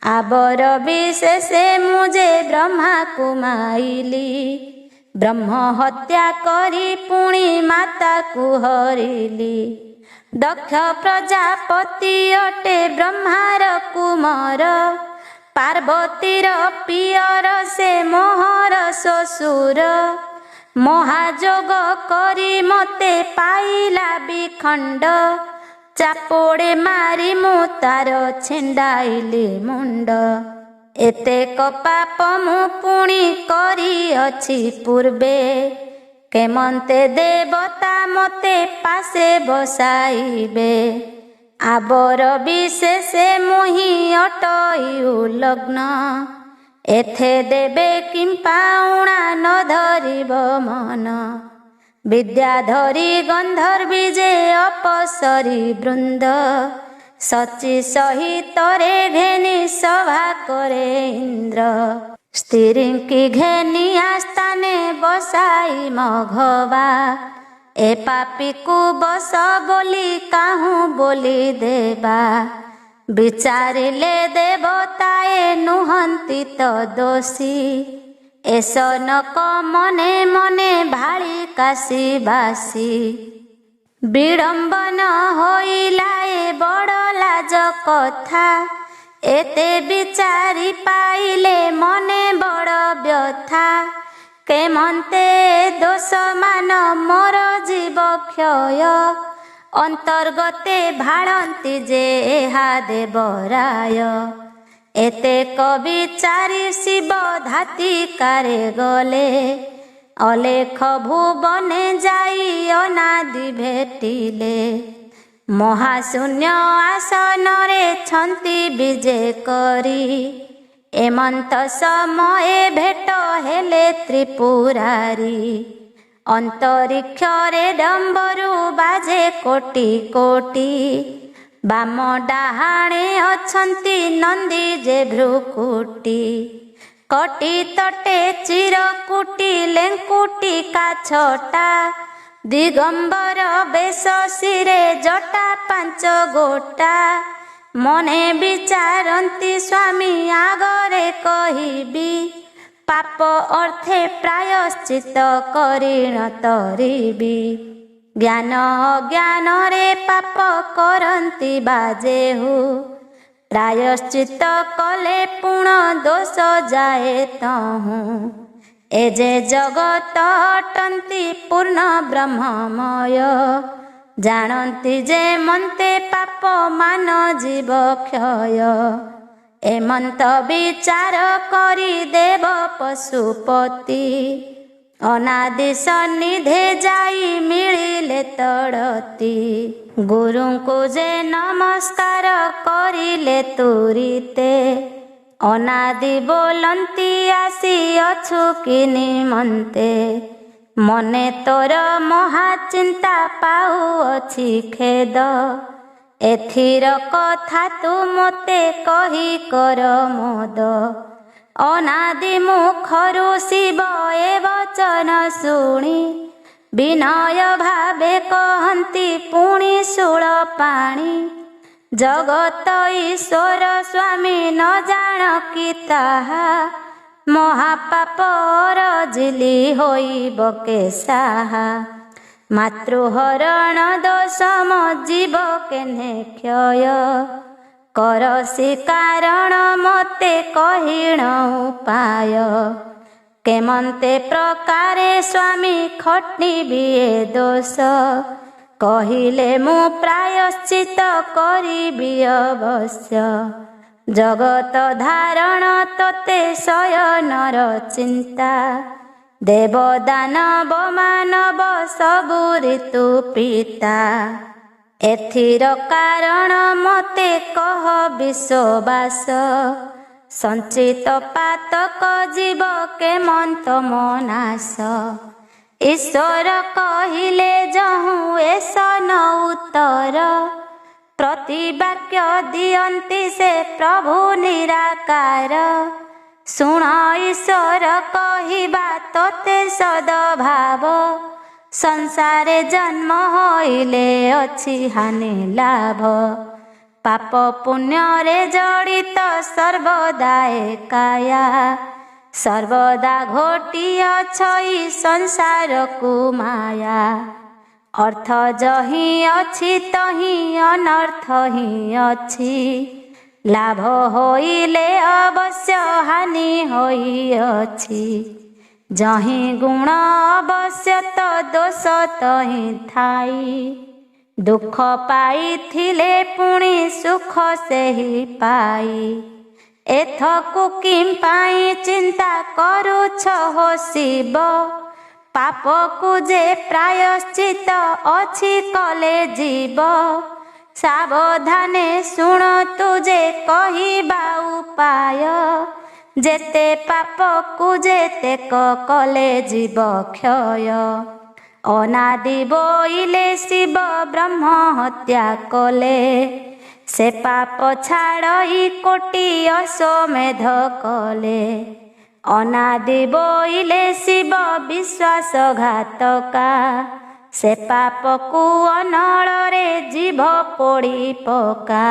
ଆବର ବିଶେଷେ ମୁଁ ଯେ ବ୍ରହ୍ମାକୁ ମାଇଲି। ବ୍ରହ୍ମ ହତ୍ୟା କରି ପୁଣି ମାତାକୁ ହରିଲି। दक्ष प्रजापति अटे ब्रह्मार कुमार पार्वतीर पियर से मोहर ससुर महाजोग करी मते पाइला विखंड चापोड़े मारी मु तार छेंडाइली मुंड एतेक पाप मु पुणी करी अछि पूर्वे केमंते देवता मते पासे बसाइबे आबर विशेषे मुहि अटई उलग्न एथे देबे किंपा उणा न धरिब मन विद्याधरी गंधर्वी जे अपसरी वृंद सची सहित रे घेनी सभा करे इंद्र स्त्री की घेनी आस्थाने बसाई मघवा ए पापी को बस बोली काहू बोली देबा विचारिले देवताए नुहंती तो दोषी एस नक मने मने भाड़ी काशी बासी विडंबन होइलाए बड़ लाज कथा एते विचारी पाइले मने बड़ व्यथा केमंते दोष मान मोर जीव क्षय अंतर्गते भाड़ंती जे एहा देवराय एतेक विचारी शिव धातिकारे गले अलेख भुवने जाई अनादि भेटिले महाशून्य आसन रे छंती विजे करी एमंत समय भेट हेले त्रिपुरारी अंतरिक्ष रे डंबरू बाजे कोटि कोटि बाम डाहाणे अछंती नंदी जे भ्रुकुटी कटी तटे चिरकुटी लेंकुटी काछटा दिगंबर बेश शिरे जटा पांच गोटा मने विचारंती स्वामी आगरे कहिबी पाप अर्थे प्रायश्चित करिण तरिबी ज्ञान अज्ञान रे पाप करंती बाजेहु प्रायश्चित कले पुण दोष जाए तहु एजे जगत अटंती पूर्ण ब्रह्ममय जानती जे मन्ते पाप मान जीव क्षय एमंत विचार करी देव पशुपति अनादि सन्निधे जाई मिलिले तड़ती गुरु को जे नमस्कार करिले तुरीते अनादि बोलंती आसी अछु कि निमंते मने तोर महाचिंता पाउअछि खेद एथिर कथा तू मते कही कर मोद अनादि मुखरु शिव ए वचन शुणी विनय भावे कहंती पुणी शूल पाणी जगत ईश्वर स्वामी न जान कि ताहा महापापर जिली होइब के साहा मातृहरण दोषम जीव केने क्षय करसी कारण मते कहिण उपाय केमंते प्रकारे स्वामी खट्निबी ए दोष कहिले मु प्रायश्चित करिबी अवश्य जगत धारण तोते शयनर चिंता देव दानव मानव सबु ऋतु पिता एथिर कारण मते कह विश्वास संचित पातक जीव केमंत मनास ईश्वर कहिले जहु एस न उत्तर प्रतिवाक्य दियंती से प्रभु निराकार शुण ईश्वर कहिबा तोते सदभाव संसारे जन्म होइले अछि हानि लाभ पाप पुण्य रे जड़ित सर्वदा काया सर्वदा घोटी अछई संसार को माया अर्थ जहि अछि तहि अनर्थ हि अछि। लाभ होइले अवश्य हानि होइअछि। जहि गुण अवश्य त दोष तहि थाई। दुख पाइथिले पुଣି सुख सेहि पाई। एथकु किं पाई चिंता करुछ हो शिव। पापकु जे प्रायश्चित अछि कले जीव। सावधाने शुण तुजे कहिबा उपाय। जेते पापकु जेतेक कले जीव क्षय। अनादि बोइले शिव ब्रह्म हत्या कले। से पाप छाड़ई कोटि अश्वमेध कले। अनादि बोइले शिव विश्वासघातका। से पापकु अनଳରେ जीव पोड़ी पका।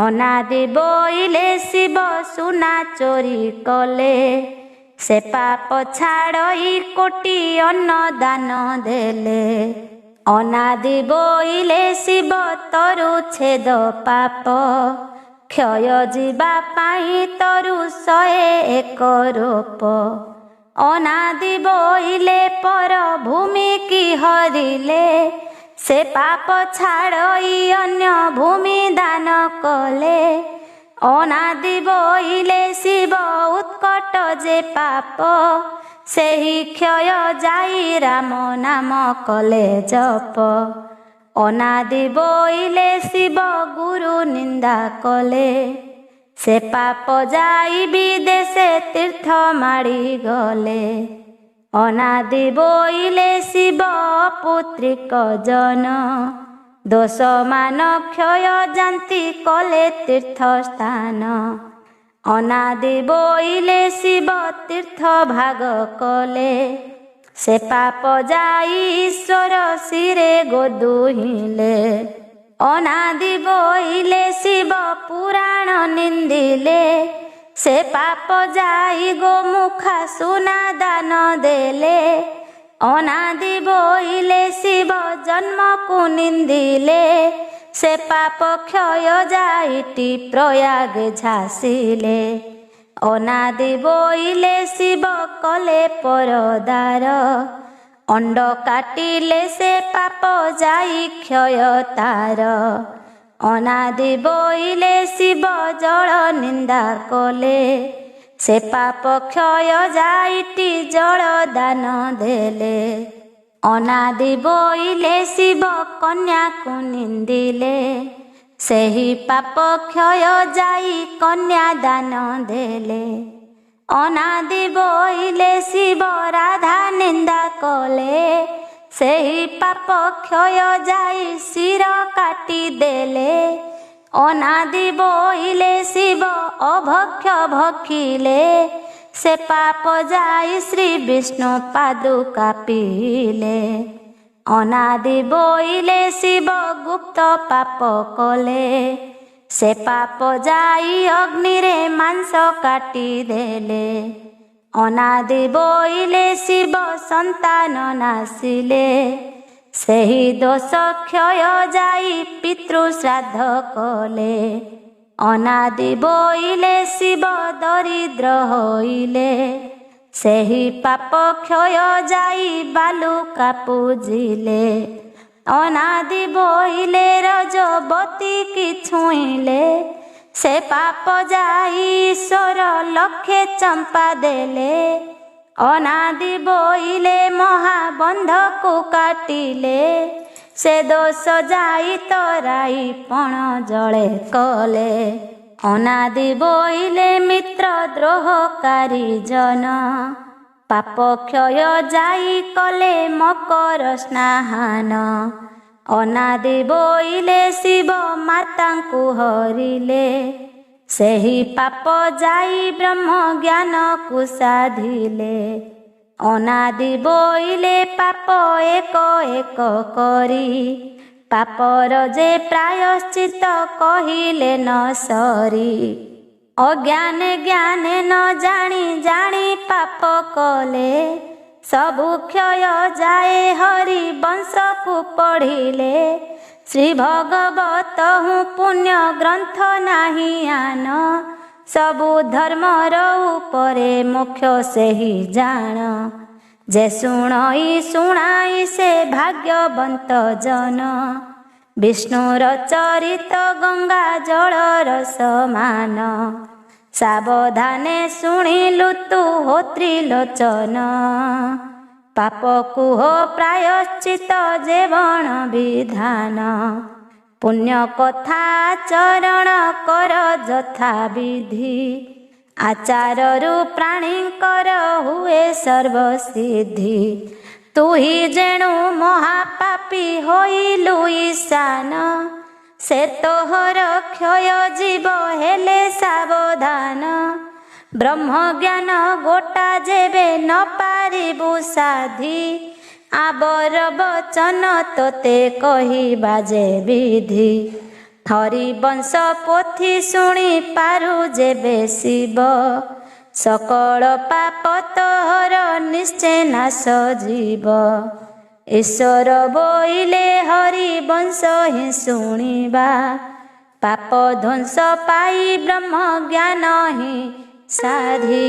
अनादि बोइले शिव सुना चोरी कले। से पाप छाड़ई कोटि अन्न दान देले। अनादि बोइले शिव तरु छेद पाप। क्षय जीवा पाई तरु 101 रूप। अनादि बोइले पर भूमि की हरिले। से पाप छाड़ई अन्य भूमि दान कले। अनादि बोइले शिव उत्कट जे पाप। सेहि क्षय जाई राम नाम कले जप। अनादि बोइले शिव गुरु निंदा कले। से पाप जाई विदेशे तीर्थ माड़ी गले। अनादि बोइले शिव पुत्रिक जन। दोष मान क्षय जान्ति कले तीर्थ स्थान। अनादि बोइले शिव तीर्थ भाग कले। से पाप जाई ईश्वर शिरे गोदुहिले। अनादि बोइले शिव पुराण निंदिले। से पाप जाई गोमुखा सुना दान देले। अनादि बोइले शिव जन्म को निंदिले। से पाप क्षय जाईटी प्रयाग झासिले। अनादि बोइले शिव कले परदार। अंड काटिले से पाप जाई क्षय तार। अनादि बोइले शिव जल निंदा कले। से पाप क्षय जाईटी जल दान देले। अनादि बोइले शिव कन्या को निंदिले। सेहि पाप क्षय जाई कन्या दान देले। अनादि बोइले शिव राधा निंदा कले। सेहि पाप क्षय जाई शिर काटी देले। अनादि बोइले शिव अभक्ष भक्षिले। से पाप जाई श्री विष्णु पादुका पीले। अनादि बोइले शिव गुप्त पाप कले। से पाप जाई अग्नि रे मांस काटी देले। अनादि बोइले शिव संतान नासिले। सेहि दोष क्षय जाई पितृ श्राद्ध कले। अनादि बोइले शिव दरिद्र होइले। सेहि पाप क्षय जाई बालुका पूजिले। अनादि बोइले रजबती की छुईले। से पाप जाई ईश्वर लक्षे चंपा देले। अनादि बोइले महाबंध को काटिले। से दोष जाई तराई पण जले कले। अनादि बोइले मित्र द्रोहकारी जन। पाप क्षय जाई कले मकर स्नान। अनादि बोइले शिव मातांकु हरिले। सेहि पाप जाई ब्रह्म ज्ञान को साधिले। अनादि बोइले पाप एक एक करी। पापर जे प्रायश्चित कहिले न सरी। अज्ञाने ज्ञाने न जानी जानी पाप कले। सबु क्षय जाए हरि वंश को पढ़िले। श्री भगवत हूँ पुण्य ग्रंथ नाही आन। सबु धर्मर उपरे मोक्ष से ही जान। जे शुणई शुणाई से भाग्यवंत जन। विष्णुर चरित गंगा जलर समान। सावधाने शुणिलु तु होत्रिलोचन। पाप कुह प्रायश्चित जेवण विधान। पुण्य कथा चरण कर यथा विधि। आचाररु प्राणीकर हुए सर्वसिद्धि। तु ही जेणु महापापी होइलु ईशान। से तोहर क्षय जीव हेले सावधान। ब्रह्म ज्ञान गोटा जेबे न पारिबु साधी। आबर वचन तोते कहिबा जे विधि। हरि वंश पोथी शुणी पारु जेबे शिव। सकल पाप तोहर निश्चय नाश जीव। ईश्वर बोइले हरि वंश ही शुणिबा। पाप ध्वंस पाई ब्रह्म ज्ञान ही साधिबा।